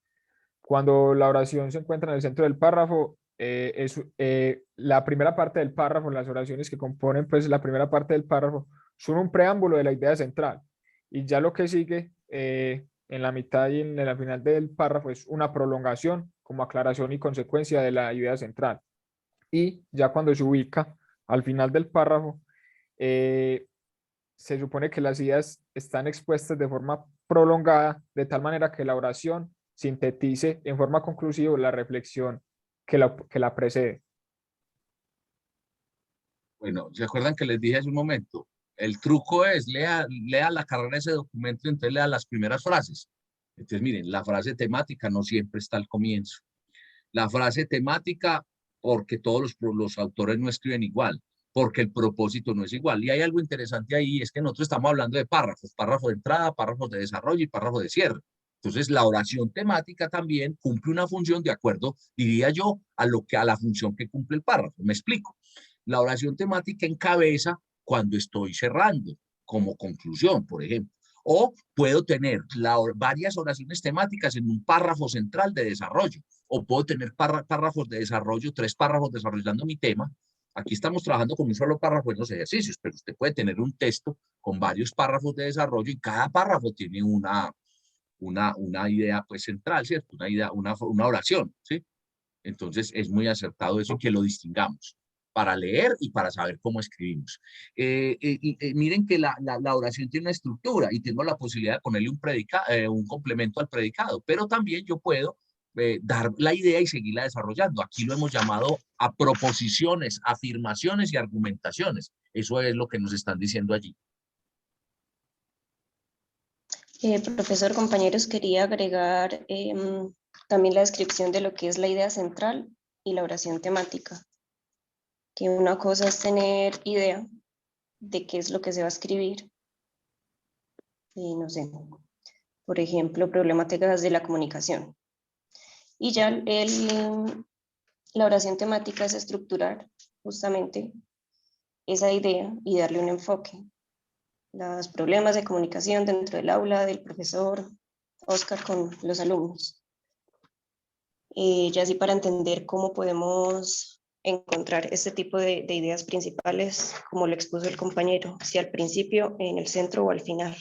Cuando la oración se encuentra en el centro del párrafo, la primera parte del párrafo, las oraciones que componen pues la primera parte del párrafo, son un preámbulo de la idea central. Y ya lo que sigue en la mitad y en la final del párrafo es una prolongación como aclaración y consecuencia de la idea central. Y ya cuando se ubica al final del párrafo, se supone que las ideas están expuestas de forma prolongada, de tal manera que la oración sintetice en forma conclusiva la reflexión que la precede. Bueno, ¿se acuerdan que les dije hace un momento? El truco es, lea la carrera de ese documento, entonces lea las primeras frases. Entonces, miren, la frase temática no siempre está al comienzo. La frase temática, porque todos los autores no escriben igual, porque el propósito no es igual. Y hay algo interesante ahí, es que nosotros estamos hablando de párrafos, párrafo de entrada, párrafos de desarrollo y párrafo de cierre. Entonces, la oración temática también cumple una función de acuerdo, diría yo, a la función que cumple el párrafo. Me explico. La oración temática encabeza cuando estoy cerrando, como conclusión, por ejemplo. O puedo tener varias oraciones temáticas en un párrafo central de desarrollo. O puedo tener párrafos de desarrollo, 3 párrafos desarrollando mi tema. Aquí estamos trabajando con un solo párrafo en los ejercicios, pero usted puede tener un texto con varios párrafos de desarrollo y cada párrafo tiene una idea pues central, ¿cierto? Una idea, una oración, ¿sí? Entonces es muy acertado eso, que lo distingamos para leer y para saber cómo escribimos. Miren que la oración tiene una estructura y tengo la posibilidad de ponerle un complemento al predicado, pero también yo puedo dar la idea y seguirla desarrollando. Aquí lo hemos llamado a proposiciones, afirmaciones y argumentaciones. Eso es lo que nos están diciendo allí. Profesor, compañeros, quería agregar también la descripción de lo que es la idea central y la oración temática. Que una cosa es tener idea de qué es lo que se va a escribir. No sé, por ejemplo, problemáticas de la comunicación. Y ya la oración temática es estructurar justamente esa idea y darle un enfoque. Los problemas de comunicación dentro del aula del profesor Oscar con los alumnos. Ya así para entender cómo podemos encontrar este tipo de ideas principales, como lo expuso el compañero, si al principio, en el centro o al final.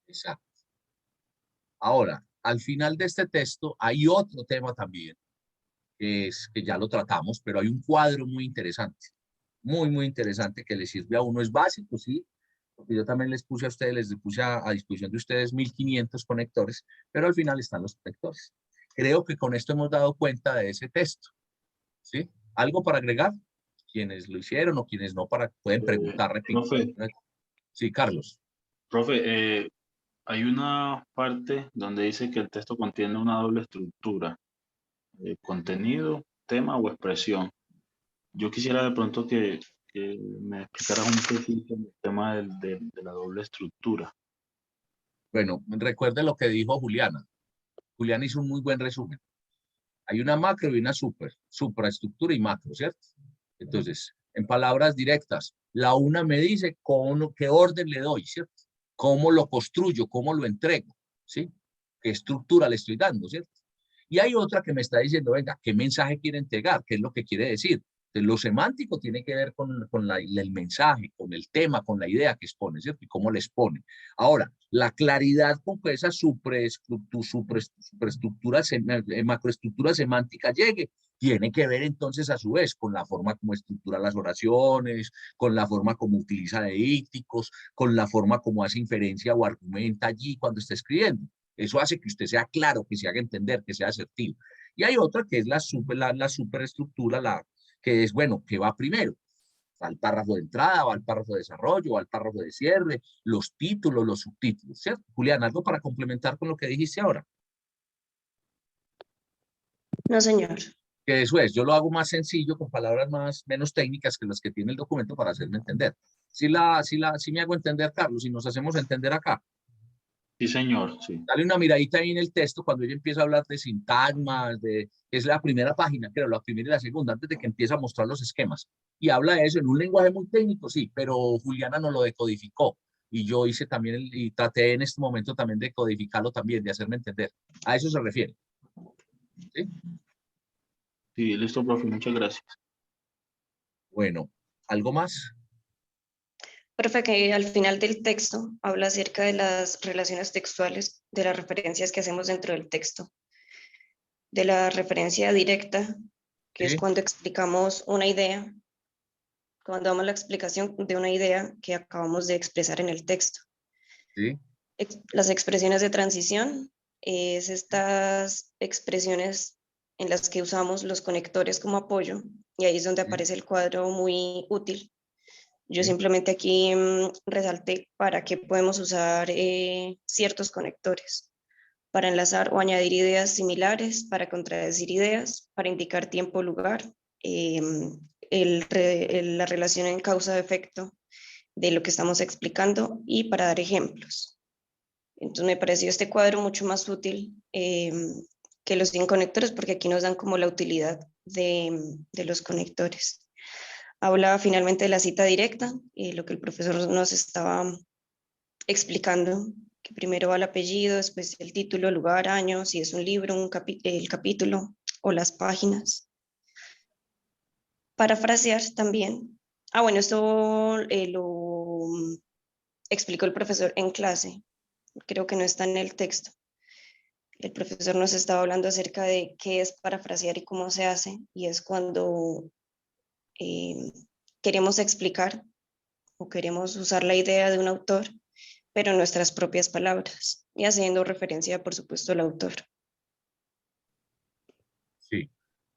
Exacto. Ahora, al final de este texto hay otro tema también, que ya lo tratamos, pero hay un cuadro muy interesante, muy interesante, que le sirve a uno. Es básico, sí, porque yo también les puse a ustedes, les puse a disposición de ustedes 1500 conectores, pero al final están los conectores. Creo que con esto hemos dado cuenta de ese texto, ¿sí? ¿Algo para agregar? Quienes lo hicieron o quienes no, pueden preguntar, repito. Profe, Sí, Carlos. profe, hay una parte donde dice que el texto contiene una doble estructura, contenido, tema o expresión. Yo quisiera de pronto que me explicaras un poquito el tema de la doble estructura. Bueno, recuerde lo que dijo Juliana. Juliana hizo un muy buen resumen. Hay una macro y una supraestructura y macro, ¿cierto? Entonces, en palabras directas, la una me dice qué orden le doy, ¿cierto? Cómo lo construyo, cómo lo entrego, ¿sí? Qué estructura le estoy dando, ¿cierto? Y hay otra que me está diciendo, venga, ¿qué mensaje quiere entregar? ¿Qué es lo que quiere decir? Entonces, lo semántico tiene que ver con el mensaje, con el tema, con la idea que expone, ¿cierto? Y cómo le expone. Ahora, la claridad con que esa macroestructura semántica llegue, tiene que ver entonces a su vez con la forma como estructura las oraciones, con la forma como utiliza deícticos, con la forma como hace inferencia o argumenta allí cuando está escribiendo. Eso hace que usted sea claro, que se haga entender, que sea asertivo. Y hay otra que es la superestructura, que es, bueno, ¿qué va primero? ¿Va al párrafo de entrada, va al párrafo de desarrollo, va al párrafo de cierre, los títulos, los subtítulos, ¿cierto? Julián, ¿algo para complementar con lo que dijiste ahora? No, señor. Que eso es, yo lo hago más sencillo, con palabras menos técnicas que las que tiene el documento para hacerme entender. Sí me hago entender, Carlos, y nos hacemos entender acá. Sí, señor, sí. Dale una miradita ahí en el texto cuando ella empieza a hablar de sintagmas, es la primera página, creo, la primera y la segunda, antes de que empiece a mostrar los esquemas. Y habla de eso en un lenguaje muy técnico, sí, pero Juliana nos lo decodificó. Y yo hice también, y traté en este momento también de codificarlo también, de hacerme entender. A eso se refiere. ¿Sí? Sí, listo, profe, muchas gracias. Bueno, ¿algo más? Profe, que al final del texto habla acerca de las relaciones textuales, de las referencias que hacemos dentro del texto, de la referencia directa, que es Sí, cuando explicamos una idea, cuando damos la explicación de una idea que acabamos de expresar en el texto. sí, Las expresiones de transición es estas expresiones en las que usamos los conectores como apoyo, y ahí es donde sí, aparece el cuadro muy útil. Yo sí, simplemente aquí resalté para qué podemos usar ciertos conectores, para enlazar o añadir ideas similares, para contradecir ideas, para indicar tiempo o lugar, la relación en causa-efecto de lo que estamos explicando y para dar ejemplos. Entonces me pareció este cuadro mucho más útil que los 100 conectores, porque aquí nos dan como la utilidad de los conectores. Habla finalmente de la cita directa, lo que el profesor nos estaba explicando, que primero va el apellido, después el título, lugar, año, si es un libro, el capítulo o las páginas. Parafrasear también. Bueno, esto lo explicó el profesor en clase, creo que no está en el texto. El profesor nos estaba hablando acerca de qué es parafrasear y cómo se hace, y es cuando queremos explicar o queremos usar la idea de un autor, pero en nuestras propias palabras y haciendo referencia, por supuesto, al autor. Sí,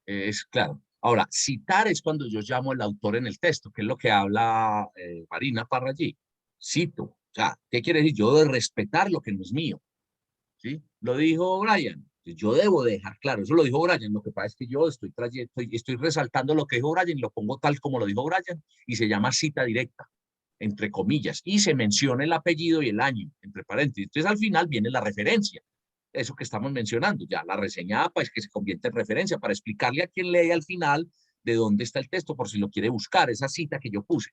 es claro. Ahora, citar es cuando yo llamo al autor en el texto, que es lo que habla Marina Parra allí. Cito. O sea, ¿qué quiere decir? Yo debo respetar lo que no es mío. ¿Sí? Lo dijo Brian. Yo debo dejar claro, eso lo dijo Brian. Lo que pasa es que yo estoy resaltando lo que dijo Brian y lo pongo tal como lo dijo Brian y se llama cita directa, entre comillas, y se menciona el apellido y el año, entre paréntesis. Entonces al final viene la referencia, eso que estamos mencionando, ya la reseñada, pues que se convierte en referencia para explicarle a quien lee al final de dónde está el texto por si lo quiere buscar, esa cita que yo puse.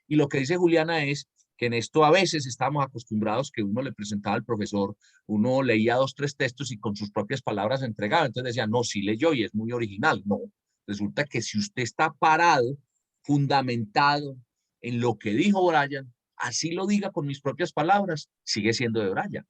Y lo que dice Juliana es que en esto a veces estamos acostumbrados que uno le presentaba al profesor, uno leía 2, 3 textos y con sus propias palabras entregaba, entonces decía, no, sí leyó y es muy original. No, resulta que si usted está parado, fundamentado en lo que dijo Brian, así lo diga con mis propias palabras, sigue siendo de Brian,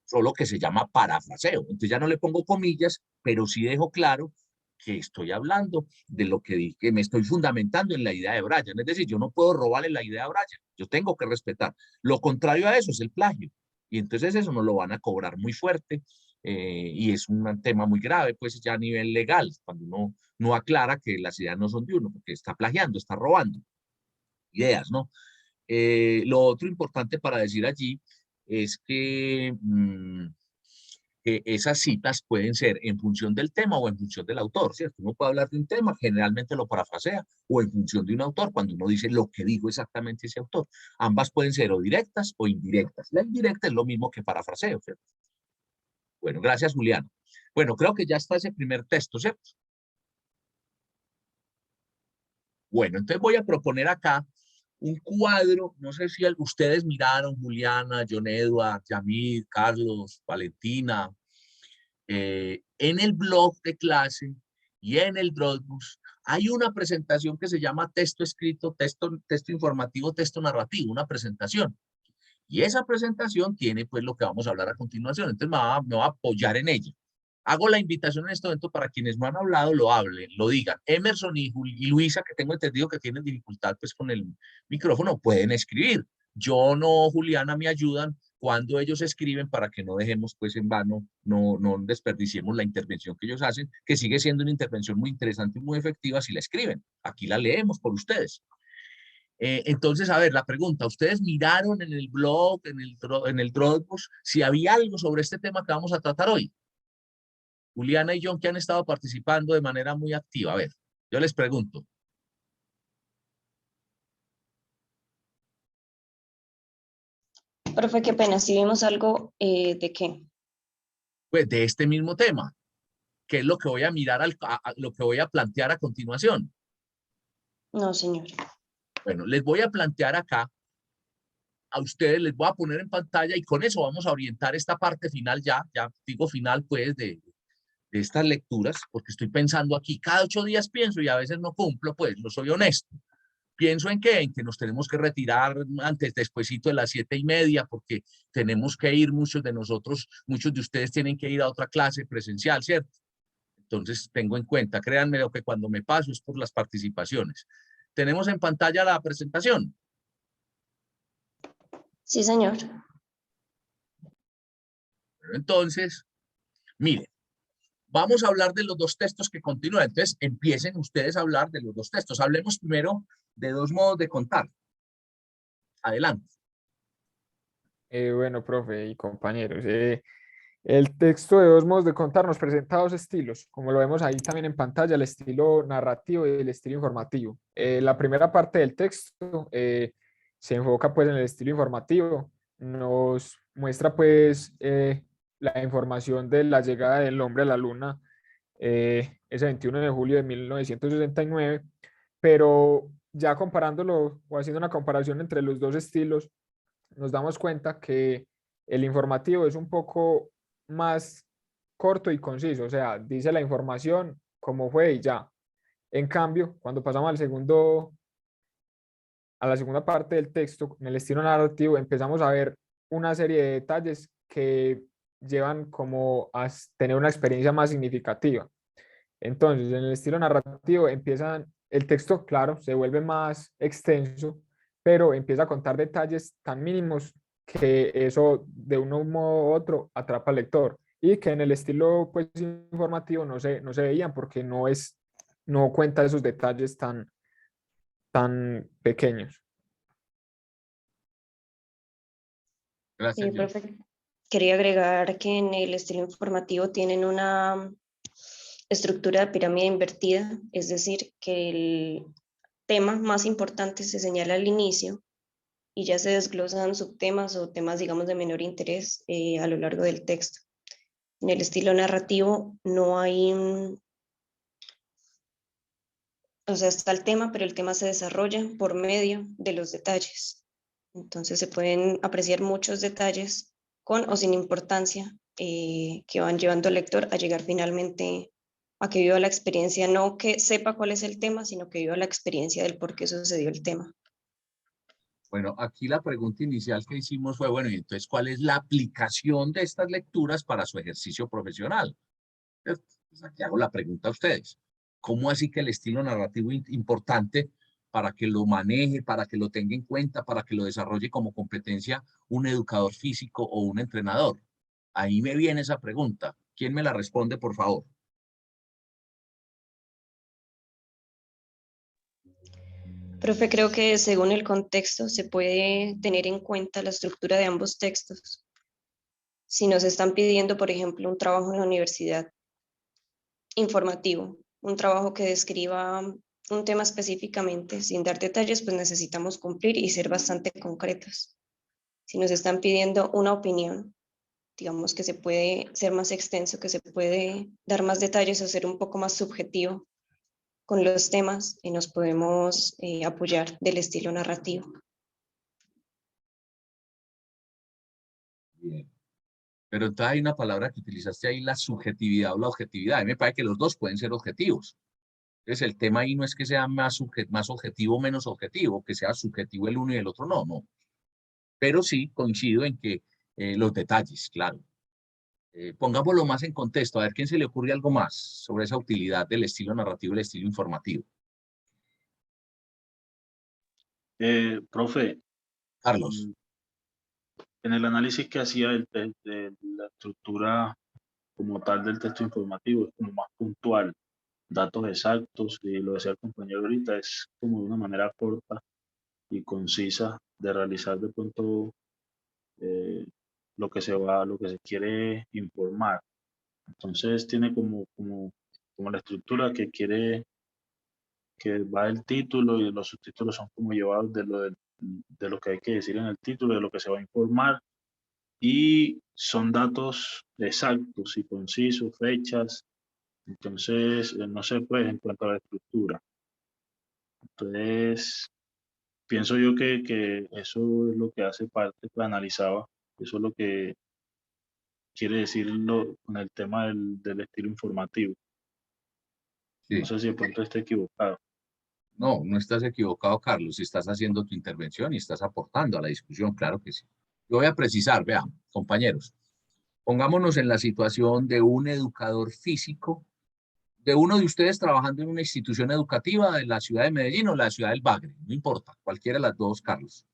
solo que se llama parafraseo. Entonces ya no le pongo comillas, pero sí dejo claro que estoy hablando de lo que dije, que me estoy fundamentando en la idea de Brian. Es decir, yo no puedo robarle la idea a Brian, yo tengo que respetar. Lo contrario a eso es el plagio. Y entonces eso nos lo van a cobrar muy fuerte y es un tema muy grave, pues ya a nivel legal, cuando uno no aclara que las ideas no son de uno, porque está plagiando, está robando ideas, ¿no? Lo otro importante para decir allí es que esas citas pueden ser en función del tema o en función del autor, ¿cierto? Uno puede hablar de un tema, generalmente lo parafrasea, o en función de un autor, cuando uno dice lo que dijo exactamente ese autor. Ambas pueden ser o directas o indirectas. La indirecta es lo mismo que parafraseo, ¿cierto? Bueno, gracias, Julián. Bueno, creo que ya está ese primer texto, ¿cierto? Bueno, entonces voy a proponer acá un cuadro, no sé si ustedes miraron, Juliana, John Edward, Yamil, Carlos, Valentina, en el blog de clase y en el Dropbox hay una presentación que se llama texto escrito, texto informativo, texto narrativo, una presentación. Y esa presentación tiene pues lo que vamos a hablar a continuación, entonces me va a apoyar en ella. Hago la invitación en este momento para quienes no han hablado, lo hablen, lo digan. Emerson y Luisa, que tengo entendido que tienen dificultad pues con el micrófono, pueden escribir. Yo no, Juliana, me ayudan cuando ellos escriben para que no dejemos pues en vano, no desperdiciemos la intervención que ellos hacen, que sigue siendo una intervención muy interesante y muy efectiva si la escriben. Aquí la leemos por ustedes. Entonces, a ver, la pregunta, ¿ustedes miraron en el blog, en el Dropbox, si había algo sobre este tema que vamos a tratar hoy? Juliana y John, que han estado participando de manera muy activa. A ver, yo les pregunto. Profe, qué pena, si vimos algo de qué. Pues de este mismo tema, que es lo que voy a mirar, lo que voy a plantear a continuación. No, señor. Bueno, les voy a plantear acá, a ustedes les voy a poner en pantalla y con eso vamos a orientar esta parte final ya digo final pues de estas lecturas, porque estoy pensando aquí, cada 8 días pienso y a veces no cumplo, pues no soy honesto. ¿Pienso en qué? En que nos tenemos que retirar despuesito de las 7:30, porque tenemos que ir muchos de nosotros, muchos de ustedes tienen que ir a otra clase presencial, ¿cierto? Entonces tengo en cuenta, créanme lo que cuando me paso es por las participaciones. Tenemos en pantalla la presentación. Sí, señor. Entonces, miren, vamos a hablar de los 2 textos que continúan. Entonces, empiecen ustedes a hablar de los 2 textos. Hablemos primero de 2 modos de contar. Adelante. Bueno, profe y compañeros, el texto de 2 modos de contar nos presenta 2 estilos, como lo vemos ahí también en pantalla, el estilo narrativo y el estilo informativo. La primera parte del texto se enfoca pues en el estilo informativo, nos muestra pues la información de la llegada del hombre a la luna ese 21 de julio de 1969, pero ya comparándolo o haciendo una comparación entre los 2 estilos, nos damos cuenta que el informativo es un poco más corto y conciso, o sea, dice la información como fue y ya. En cambio, cuando pasamos a la segunda parte del texto, en el estilo narrativo, empezamos a ver una serie de detalles que llevan como a tener una experiencia más significativa. Entonces, en el estilo narrativo empiezan, el texto, claro, se vuelve más extenso, pero empieza a contar detalles tan mínimos que eso de un modo u otro atrapa al lector y que en el estilo pues informativo no se veían porque no cuenta esos detalles tan pequeños. Gracias, John. Profe, quería agregar que en el estilo informativo tienen una estructura de pirámide invertida, es decir, que el tema más importante se señala al inicio y ya se desglosan subtemas o temas, digamos, de menor interés a lo largo del texto. En el estilo narrativo no hay, o sea, está el tema, pero el tema se desarrolla por medio de los detalles. Entonces se pueden apreciar muchos detalles con o sin importancia que van llevando al lector a llegar finalmente a que viva la experiencia, no que sepa cuál es el tema, sino que viva la experiencia del por qué sucedió el tema. Bueno, aquí la pregunta inicial que hicimos fue, bueno, y entonces, ¿cuál es la aplicación de estas lecturas para su ejercicio profesional? Pues aquí hago la pregunta a ustedes. ¿Cómo así que el estilo narrativo es importante para que lo maneje, para que lo tenga en cuenta, para que lo desarrolle como competencia un educador físico o un entrenador? Ahí me viene esa pregunta. ¿Quién me la responde, por favor? Profe, creo que según el contexto se puede tener en cuenta la estructura de ambos textos. Si nos están pidiendo, por ejemplo, un trabajo en la universidad informativo, un trabajo que describa un tema específicamente, sin dar detalles, pues necesitamos cumplir y ser bastante concretos. Si nos están pidiendo una opinión, digamos que se puede ser más extenso, que se puede dar más detalles o ser un poco más subjetivo con los temas y nos podemos apoyar del estilo narrativo. Bien. Pero entonces hay una palabra que utilizaste ahí, la subjetividad o la objetividad. A mí me parece que los dos pueden ser objetivos. Entonces el tema ahí no es que sea más objetivo o menos objetivo, que sea subjetivo el uno y el otro no, no. Pero sí coincido en que los detalles, claro. Pongámoslo más en contexto, a ver quién se le ocurre algo más sobre esa utilidad del estilo narrativo y el estilo informativo. Profe, Carlos. en el análisis que hacía de la estructura como tal del texto informativo, es como más puntual, datos exactos, y lo decía el compañero ahorita, es como de una manera corta y concisa de realizar de pronto lo que se quiere informar. Entonces tiene como la estructura que quiere, que va el título y los subtítulos son como llevados de lo que hay que decir en el título, de lo que se va a informar, y son datos exactos y concisos, fechas. Entonces, no sé, pues, en cuanto a la estructura. Entonces, pienso yo que eso es lo que hace parte, que analizaba, eso es lo que quiere decirlo con el tema del estilo informativo. Sí. No sé si de pronto esté equivocado. No, no estás equivocado, Carlos. Estás haciendo tu intervención y estás aportando a la discusión, claro que sí. Yo voy a precisar, vean, compañeros, pongámonos en la situación de un educador físico, de uno de ustedes trabajando en una institución educativa de la ciudad de Medellín o la ciudad del Bagre, no importa, cualquiera de las dos, Carlos.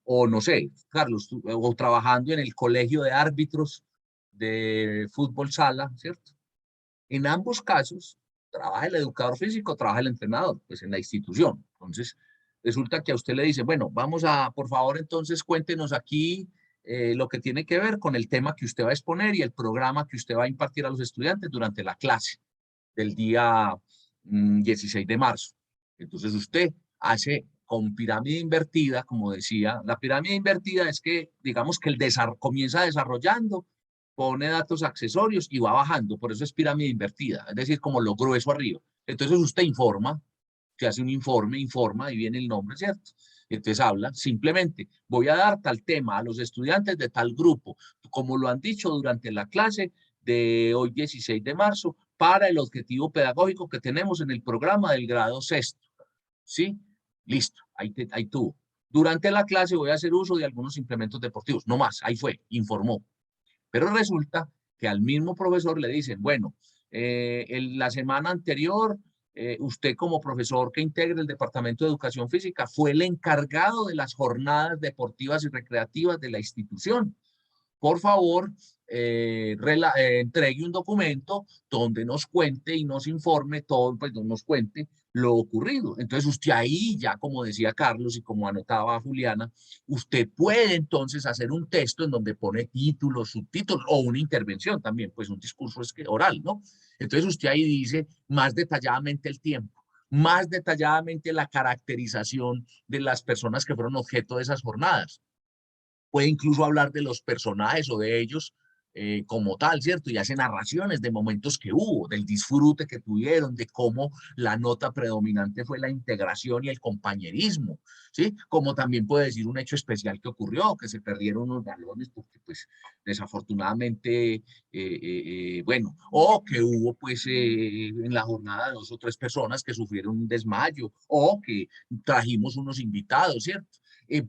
O no sé, Carlos, o trabajando en el colegio de árbitros de fútbol sala, ¿cierto? En ambos casos, trabaja el educador físico, trabaja el entrenador, pues en la institución. Entonces, resulta que a usted le dice, bueno, vamos a, por favor, entonces cuéntenos aquí lo que tiene que ver con el tema que usted va a exponer y el programa que usted va a impartir a los estudiantes durante la clase del día 16 de marzo. Entonces usted hace con pirámide invertida, como decía, la pirámide invertida es que, digamos que comienza desarrollando, pone datos accesorios y va bajando, por eso es pirámide invertida, es decir, como lo grueso arriba. Entonces usted informa, que hace un informe, informa, y viene el nombre, ¿cierto? Entonces habla, simplemente voy a dar tal tema a los estudiantes de tal grupo, como lo han dicho durante la clase de hoy 16 de marzo, para el objetivo pedagógico que tenemos en el programa del grado sexto. ¿Sí? Listo, ahí tuvo. Durante la clase voy a hacer uso de algunos implementos deportivos. No más, ahí fue, informó. Pero resulta que al mismo profesor le dicen, bueno, la semana anterior, usted como profesor que integra el Departamento de Educación Física fue el encargado de las jornadas deportivas y recreativas de la institución. Por favor, entregue un documento donde nos cuente y nos informe todo, pues nos cuente lo ocurrido. Entonces usted ahí ya, como decía Carlos y como anotaba Juliana, usted puede entonces hacer un texto en donde pone títulos, subtítulos o una intervención también, pues un discurso es que oral, ¿no? Entonces usted ahí dice más detalladamente el tiempo, más detalladamente la caracterización de las personas que fueron objeto de esas jornadas. Puede incluso hablar de los personajes o de ellos como tal, ¿cierto? Y hace narraciones de momentos que hubo, del disfrute que tuvieron, de cómo la nota predominante fue la integración y el compañerismo, ¿sí? Como también puede decir un hecho especial que ocurrió, que se perdieron unos balones porque, pues, desafortunadamente, bueno, o que hubo, pues, en la jornada 2 o 3 personas que sufrieron un desmayo, o que trajimos unos invitados, ¿cierto?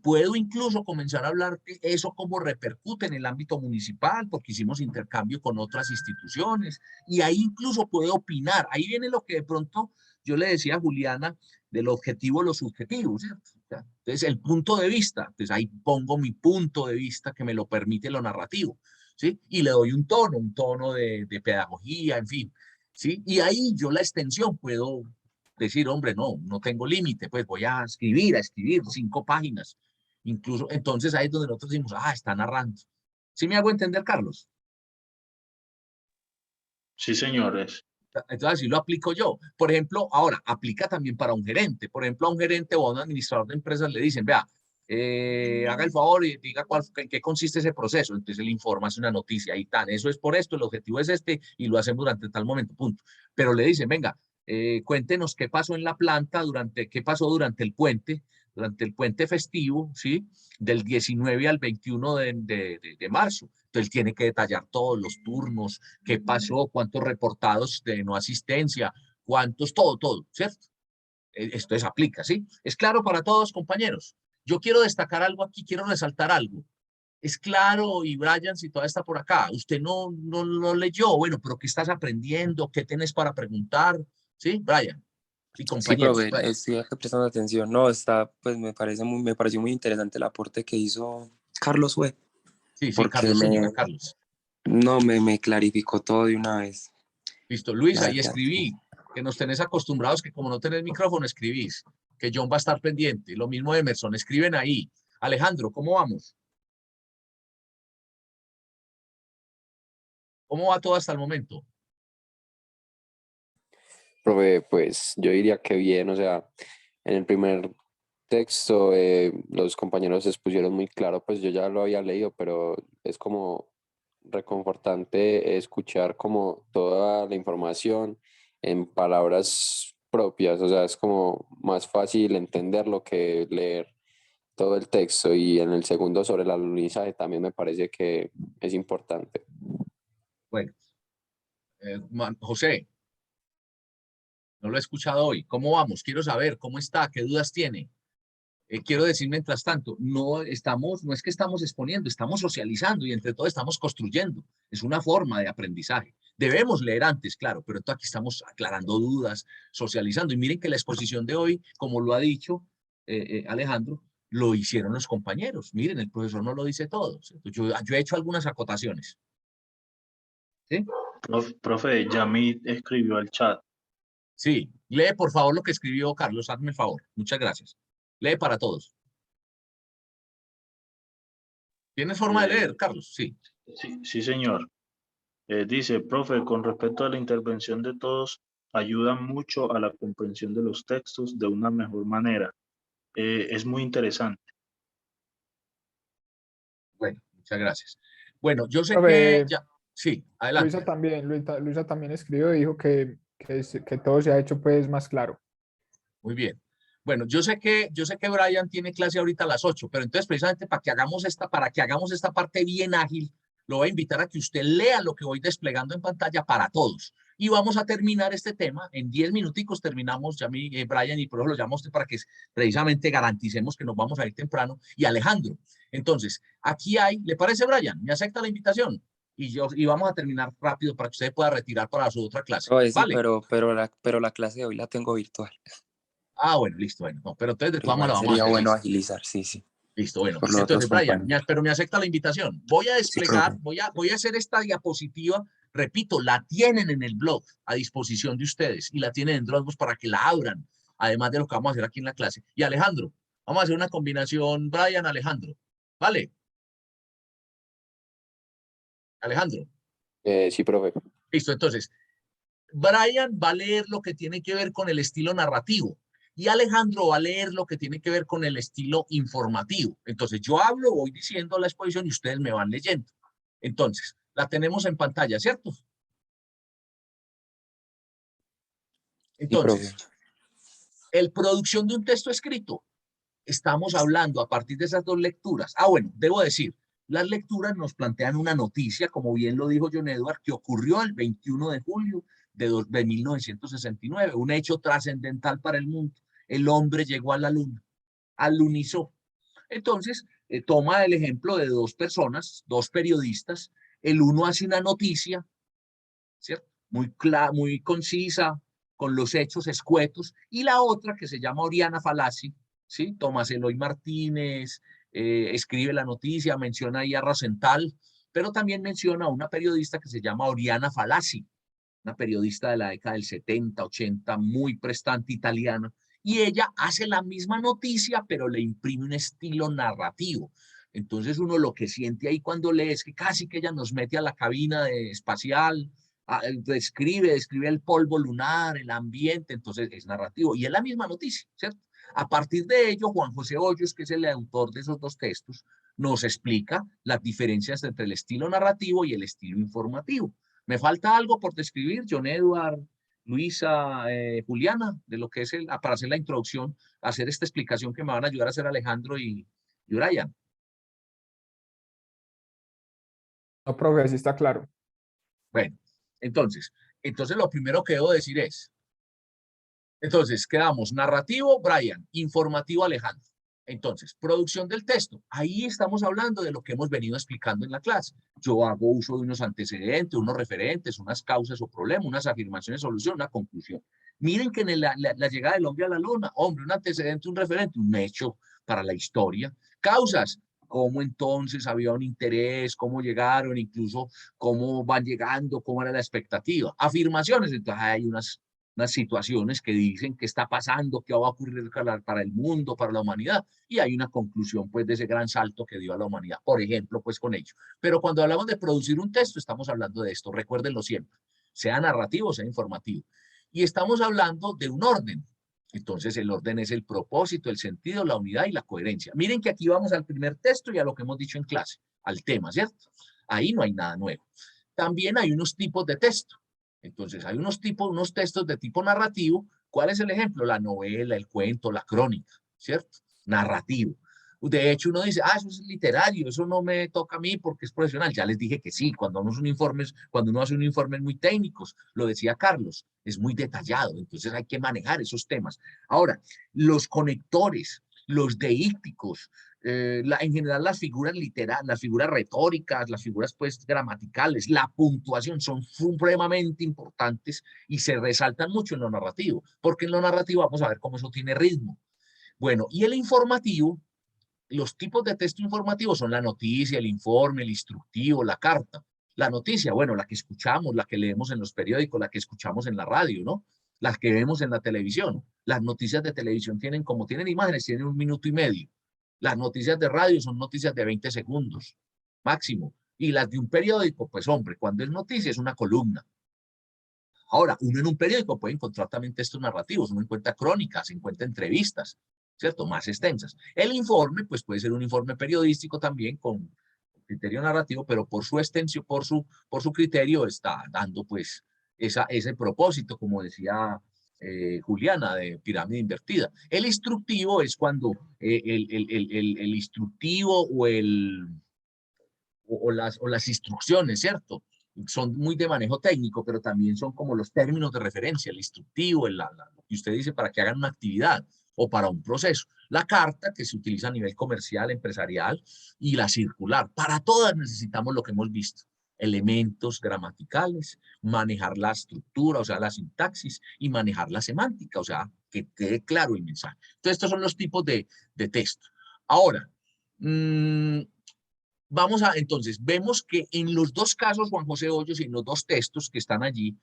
Puedo incluso comenzar a hablar de eso cómo repercute en el ámbito municipal, porque hicimos intercambio con otras instituciones, y ahí incluso puedo opinar. Ahí viene lo que de pronto yo le decía a Juliana del objetivo, lo subjetivo, ¿cierto? Entonces, el punto de vista, entonces ahí pongo mi punto de vista que me lo permite lo narrativo, ¿sí? Y le doy un tono de pedagogía, en fin, ¿sí? Y ahí yo la extensión puedo decir, hombre, no tengo límite, pues voy a escribir 5 páginas. Incluso, entonces ahí es donde nosotros decimos, está narrando. ¿Sí me hago entender, Carlos? Sí, señores. Entonces así lo aplico yo. Por ejemplo, ahora, aplica también para un gerente. Por ejemplo, a un gerente o a un administrador de empresas le dicen, vea, haga el favor y diga en qué consiste ese proceso. Entonces le informa, hace una noticia y tal. Eso es por esto, el objetivo es este y lo hacemos durante tal momento, punto. Pero le dicen, venga, cuéntenos qué pasó en la planta, qué pasó durante el puente festivo, ¿sí? Del 19 al 21 de marzo. Entonces él tiene que detallar todos los turnos, qué pasó, cuántos reportados de no asistencia, cuántos, todo, ¿cierto? Esto es aplica, ¿sí? Es claro para todos, compañeros. Yo quiero destacar algo aquí, quiero resaltar algo. Es claro, y Brian, si todavía está por acá, usted no leyó, bueno, pero ¿qué estás aprendiendo? ¿Qué tienes para preguntar? ¿Sí, Brian? Y Sí, compañeros. profe, estoy acá prestando atención. No, pues me pareció muy interesante el aporte que hizo Carlos Fue, Sí, porque Carlos Zúñiga, Carlos. me clarificó todo de una vez. Listo, La Luisa, y verdad. escribí, que nos tenés acostumbrados que como no tenés micrófono, escribís, que John va a estar pendiente. Lo mismo Emerson, escriben ahí. Alejandro, ¿cómo vamos? ¿Cómo va todo hasta el momento? Profe, pues yo diría que bien, o sea, en el primer texto los compañeros se expusieron muy claro, pues yo ya lo había leído, pero es como reconfortante escuchar como toda la información en palabras propias, o sea, es como más fácil entenderlo que leer todo el texto. Y en el segundo sobre el alunizaje también me parece que es importante. Bueno, José, no lo he escuchado hoy. ¿Cómo vamos? Quiero saber cómo está, qué dudas tiene. Quiero decir, mientras tanto, no es que estamos exponiendo, estamos socializando y entre todos estamos construyendo. Es una forma de aprendizaje. Debemos leer antes, claro, pero aquí estamos aclarando dudas, socializando. Y miren que la exposición de hoy, como lo ha dicho Alejandro, lo hicieron los compañeros. Miren, el profesor no lo dice todo. Yo he hecho algunas acotaciones. ¿Sí? Profe, Yamit escribió al chat. Sí, lee por favor lo que escribió Carlos, hazme el favor. Muchas gracias. Lee para todos. ¿Tienes forma de leer, Carlos? Sí. Sí, señor. Dice, profe, con respecto a la intervención de todos, ayuda mucho a la comprensión de los textos de una mejor manera. Es muy interesante. Bueno, muchas gracias. Bueno, yo sé que Profe, ya... Sí, adelante. Luisa también escribió y dijo que todo se ha hecho pues más claro. Muy bien. Bueno, yo sé que Brian tiene clase ahorita a las 8, pero entonces precisamente para que hagamos esta parte bien ágil, lo voy a invitar a que usted lea lo que voy desplegando en pantalla para todos. Y vamos a terminar este tema, en 10 minuticos terminamos, ya Brian y por eso lo llamo a usted para que precisamente garanticemos que nos vamos a ir temprano, y Alejandro. Entonces, aquí hay, ¿le parece, Brian? ¿Me acepta la invitación? Y vamos a terminar rápido para que usted pueda retirar para su otra clase. Profe, sí, ¿Vale? pero la clase de hoy la tengo virtual. Ah, bueno, listo, bueno. No, pero entonces de Pero todas maneras igual vamos a sería hacer, bueno listo. agilizar, sí, sí, Listo, bueno. por los otros Entonces, Brian, compañeros. pero me acepta la invitación. Voy a Sí, desplegar, profe. voy a hacer esta diapositiva. Repito, la tienen en el blog a disposición de ustedes y la tienen en Dropbox para que la abran, además de lo que vamos a hacer aquí en la clase. Y Alejandro, vamos a hacer una combinación Brian-Alejandro. ¿Vale? Alejandro. Sí, profe. Listo, entonces, Brian va a leer lo que tiene que ver con el estilo narrativo y Alejandro va a leer lo que tiene que ver con el estilo informativo. Entonces, yo hablo, voy diciendo la exposición y ustedes me van leyendo. Entonces, la tenemos en pantalla, ¿cierto? Sí, profe. Entonces, el producción de un texto escrito. Estamos hablando a partir de esas dos lecturas. Ah, bueno, debo decir, las lecturas nos plantean una noticia, como bien lo dijo John Edward, que ocurrió el 21 de julio de 1969, un hecho trascendental para el mundo. El hombre llegó a la luna, alunizó. Entonces, toma el ejemplo de dos personas, dos periodistas. El uno hace una noticia, ¿cierto? Muy clara, muy concisa, con los hechos escuetos, y la otra que se llama Oriana Fallaci, ¿sí? Tomás Eloy Martínez escribe la noticia, menciona ahí a Rosenthal, pero también menciona a una periodista que se llama Oriana Fallaci, una periodista de la década del 70, 80, muy prestante italiana, y ella hace la misma noticia, pero le imprime un estilo narrativo. Entonces uno lo que siente ahí cuando lee es que casi que ella nos mete a la cabina de espacial, describe el polvo lunar, el ambiente, entonces es narrativo. Y es la misma noticia, ¿cierto? A partir de ello, Juan José Hoyos, que es el autor de esos dos textos, nos explica las diferencias entre el estilo narrativo y el estilo informativo. ¿Me falta algo por describir, John Edward, Luisa, Juliana, de lo que es para hacer la introducción, hacer esta explicación que me van a ayudar a hacer Alejandro y Brian? No, profe, sí está claro. Bueno, entonces lo primero que debo decir es, entonces quedamos narrativo, Brian, informativo, Alejandro. Entonces, producción del texto. Ahí estamos hablando de lo que hemos venido explicando en la clase. Yo hago uso de unos antecedentes, unos referentes, unas causas o problemas, unas afirmaciones, solución, una conclusión. Miren que en la llegada del hombre a la luna, hombre, un antecedente, un referente, un hecho para la historia. Causas, cómo entonces había un interés, cómo llegaron, incluso cómo van llegando, cómo era la expectativa. Afirmaciones, entonces hay unas situaciones que dicen qué está pasando, qué va a ocurrir para el mundo, para la humanidad, y hay una conclusión pues de ese gran salto que dio a la humanidad, por ejemplo, pues con ello. Pero cuando hablamos de producir un texto, estamos hablando de esto, recuérdenlo siempre, sea narrativo, sea informativo. Y estamos hablando de un orden. Entonces el orden es el propósito, el sentido, la unidad y la coherencia. Miren que aquí vamos al primer texto y a lo que hemos dicho en clase, al tema, ¿cierto? Ahí no hay nada nuevo. También hay unos tipos de texto. Entonces, hay unos textos de tipo narrativo. ¿Cuál es el ejemplo? La novela, el cuento, la crónica, ¿cierto? Narrativo. De hecho, uno dice, eso es literario, eso no me toca a mí porque es profesional. Ya les dije que sí, cuando uno hace un informe muy técnicos, lo decía Carlos, es muy detallado, entonces hay que manejar esos temas. Ahora, los conectores, los deícticos, en general las figuras literarias, las figuras retóricas, las figuras pues gramaticales, la puntuación son supremamente importantes y se resaltan mucho en lo narrativo, porque en lo narrativo vamos a ver cómo eso tiene ritmo. Bueno, y el informativo, los tipos de texto informativo son la noticia, el informe, el instructivo, la carta. La noticia, bueno, la que escuchamos, la que leemos en los periódicos, la que escuchamos en la radio, ¿no? Las que vemos en la televisión. Las noticias de televisión como tienen imágenes, tienen 1 minuto y medio. Las noticias de radio son noticias de 20 segundos, máximo. Y las de un periódico, pues hombre, cuando es noticia es una columna. Ahora, uno en un periódico puede encontrar también textos narrativos, uno encuentra crónicas, encuentra entrevistas, ¿cierto? Más extensas. El informe, pues puede ser un informe periodístico también con criterio narrativo, pero por su extensión, por su criterio está dando pues ese propósito, como decía Juliana, de pirámide invertida. El instructivo es cuando el instructivo o las instrucciones, ¿cierto? son muy de manejo técnico, pero también son como los términos de referencia, el instructivo, lo que usted dice para que hagan una actividad o para un proceso. La carta, que se utiliza a nivel comercial, empresarial, y la circular. Para todas necesitamos lo que hemos visto. Elementos gramaticales, manejar la estructura, o sea, la sintaxis, y manejar la semántica, o sea, que quede claro el mensaje. Entonces, estos son los tipos de texto. Ahora, vamos a, entonces, vemos que en los dos casos, Juan José Hoyos, y en los dos textos que están allí,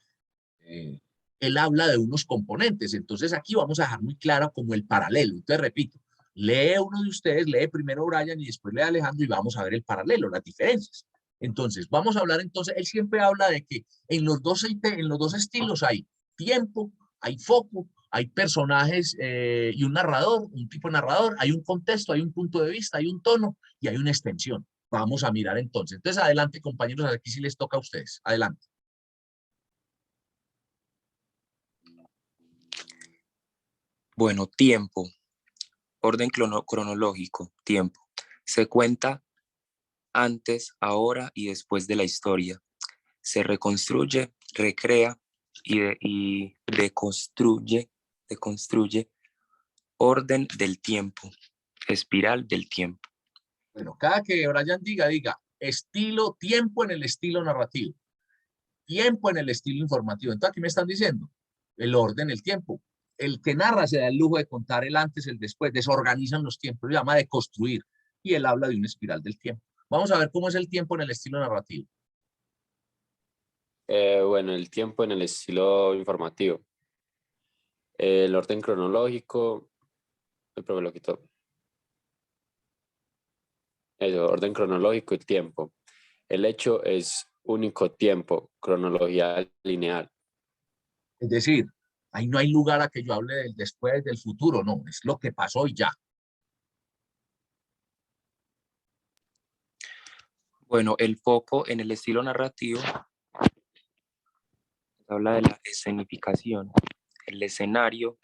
él habla de unos componentes. Entonces, aquí vamos a dejar muy claro como el paralelo. Entonces, repito, lee uno de ustedes, lee primero Brian y después lee Alejandro y vamos a ver el paralelo, las diferencias. Entonces, vamos a hablar entonces, él siempre habla de que en los dos estilos hay tiempo, hay foco, hay personajes y un narrador, un tipo de narrador, hay un contexto, hay un punto de vista, hay un tono y hay una extensión. Vamos a mirar entonces. Entonces, adelante, compañeros, aquí sí les toca a ustedes. Adelante. Bueno, tiempo, orden cronológico, tiempo. Se cuenta antes, ahora y después de la historia. Se reconstruye, recrea y deconstruye, orden del tiempo, espiral del tiempo. Bueno, cada que Brian diga estilo, tiempo en el estilo narrativo, tiempo en el estilo informativo. Entonces, aquí me están diciendo el orden, el tiempo. El que narra se da el lujo de contar el antes, el después, desorganizan los tiempos, se llama de construir, y él habla de una espiral del tiempo. Vamos a ver cómo es el tiempo en el estilo narrativo. Bueno, el tiempo en el estilo informativo. El orden cronológico, el profe lo quitó. Eso, orden cronológico y tiempo. El hecho es único tiempo, cronología lineal. Es decir, ahí no hay lugar a que yo hable del después, del futuro, no, es lo que pasó y ya. Bueno, el foco en el estilo narrativo habla de la escenificación, el escenario,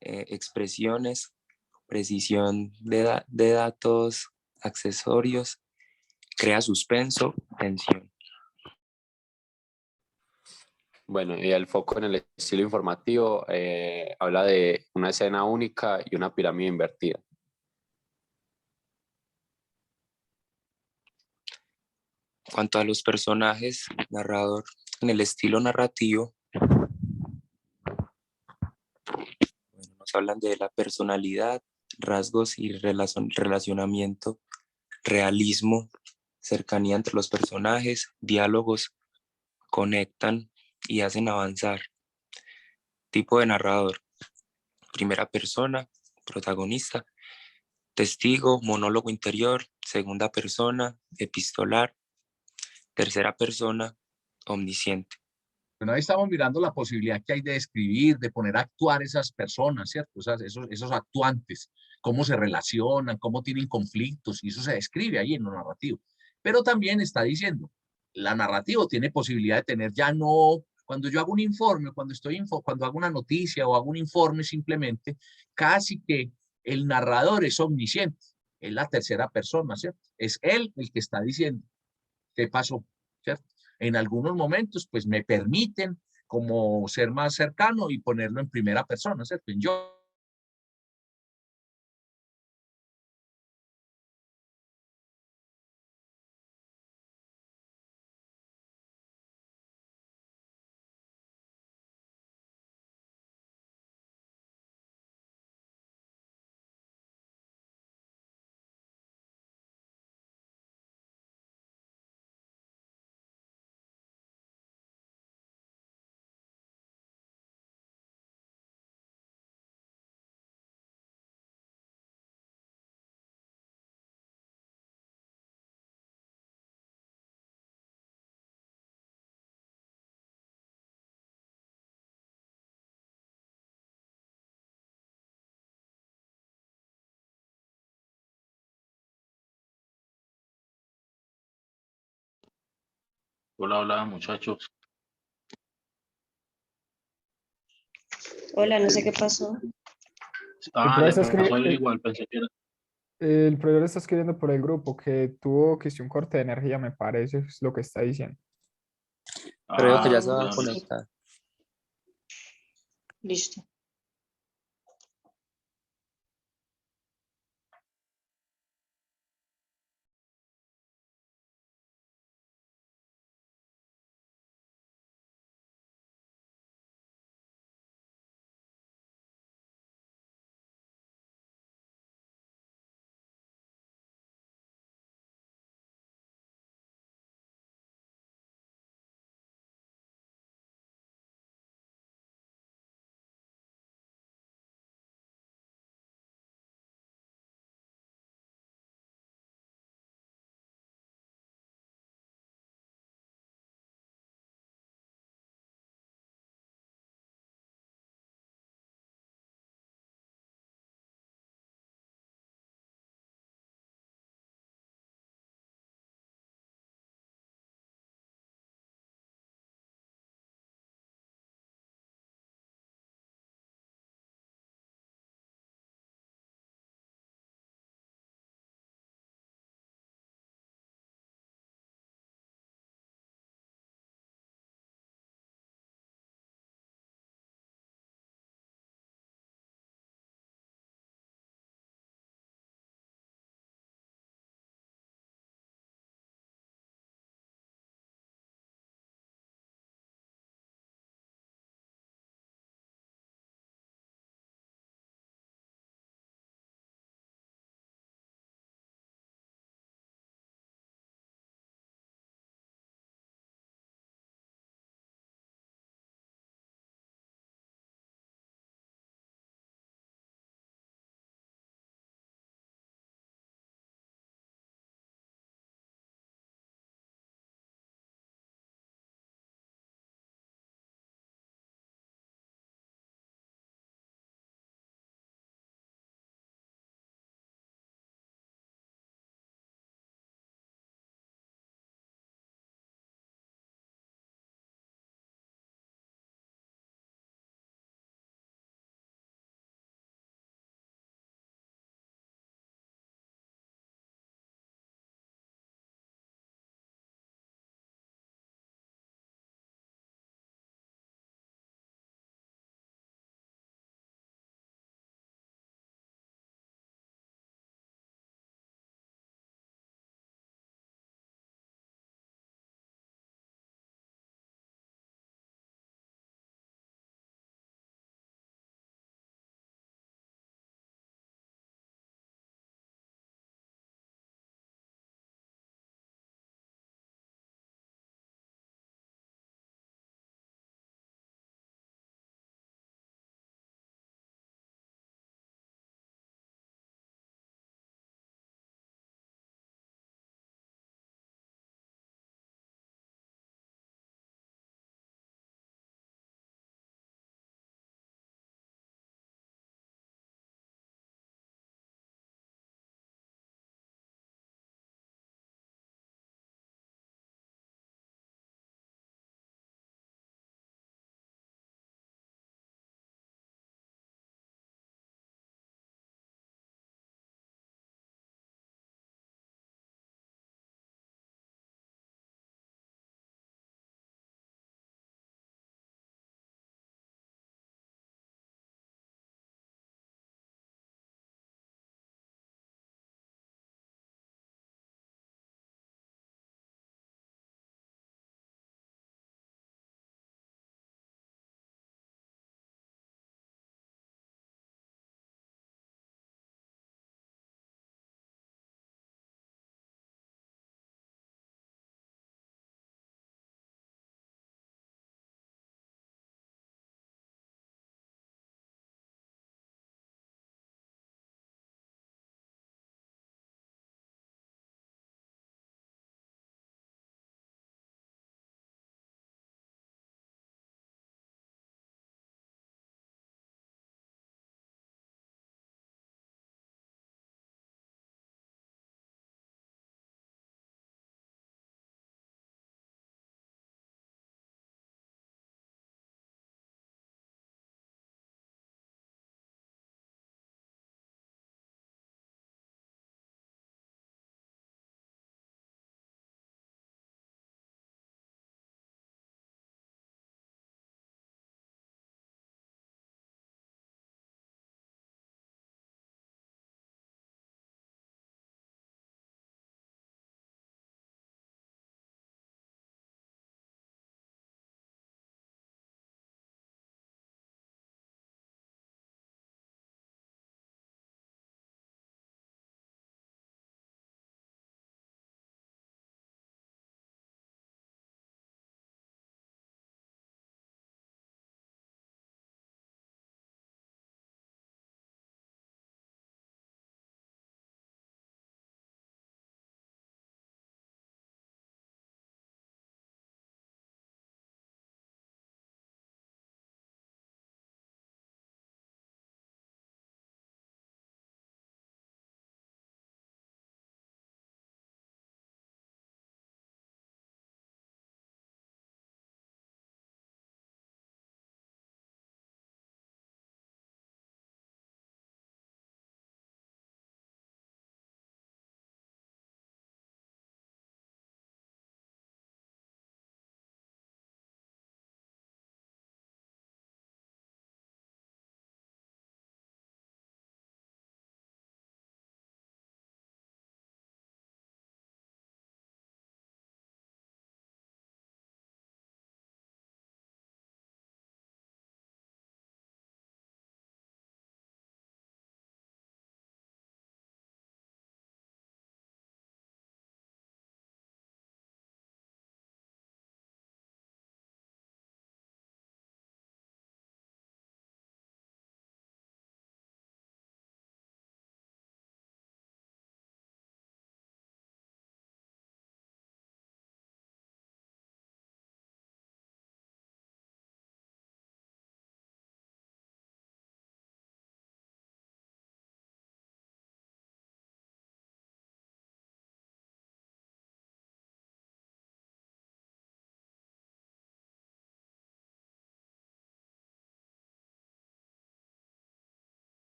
expresiones, precisión de datos, accesorios, crea suspenso, tensión. Bueno, y el foco en el estilo informativo habla de una escena única y una pirámide invertida. Cuanto a los personajes, narrador, en el estilo narrativo, bueno, nos hablan de la personalidad, rasgos y relacionamiento, realismo, cercanía entre los personajes, diálogos, conectan y hacen avanzar. Tipo de narrador, primera persona, protagonista, testigo, monólogo interior, segunda persona, epistolar, tercera persona, omnisciente. Bueno, ahí estamos mirando la posibilidad que hay de escribir, de poner a actuar esas personas, ¿cierto? Esos actuantes, cómo se relacionan, cómo tienen conflictos, y eso se describe ahí en lo narrativo. Pero también está diciendo, la narrativa tiene posibilidad de tener ya no, cuando yo hago un informe, cuando hago una noticia o hago un informe simplemente, casi que el narrador es omnisciente, es la tercera persona, ¿cierto? Es él el que está diciendo qué pasó, ¿cierto? En algunos momentos, pues me permiten como ser más cercano y ponerlo en primera persona, ¿cierto? En yo. Hola, hola, muchachos. Hola, no sé qué pasó. El Le profesor pasó a él escribe, igual, pensé que era. el profesor está escribiendo por el grupo que tuvo que ser un corte de energía, me parece, es lo que está diciendo. Pero veo que ya Ah, se va a claro. conectar. Listo.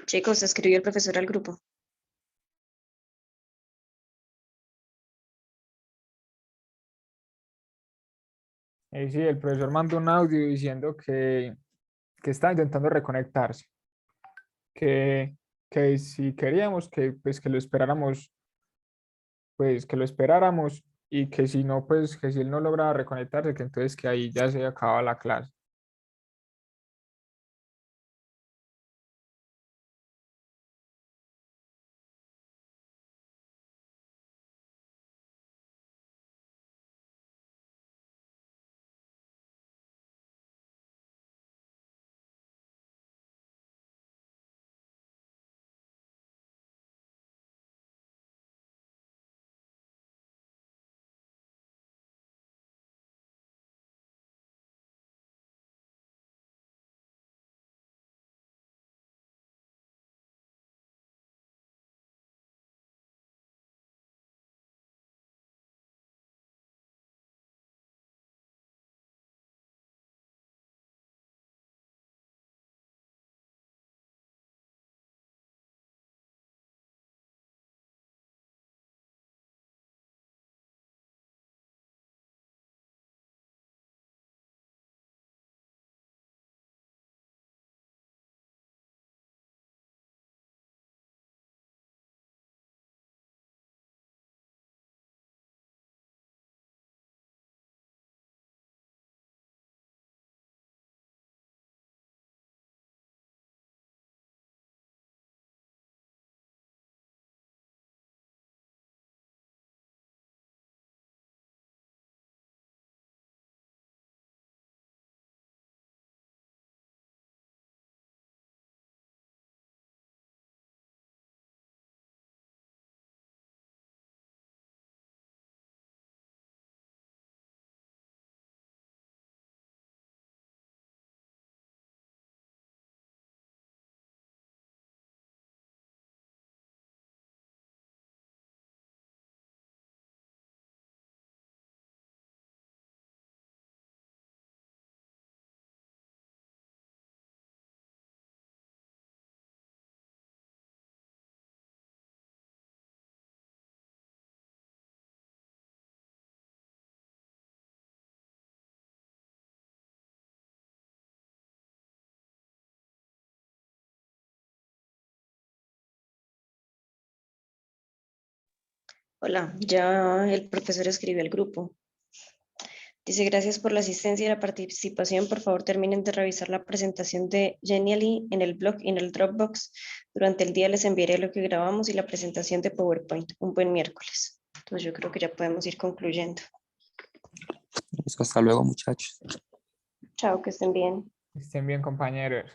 Chicos, escribió el profesor al grupo. Sí, el profesor mandó un audio diciendo que estaba intentando reconectarse, que, que si queríamos que, pues, que lo esperáramos y que si no, pues que si él no lograba reconectarse, que entonces que ahí ya se acababa la clase. Hola, ya el profesor escribió al grupo. Dice, gracias por la asistencia y la participación. Por favor, terminen de revisar la presentación de Genially en el blog y en el Dropbox. Durante el día les enviaré lo que grabamos y la presentación de PowerPoint. Un buen miércoles. Entonces yo creo que ya podemos ir concluyendo. Listo, hasta luego, muchachos. Chao, que estén bien. Estén bien, compañeros.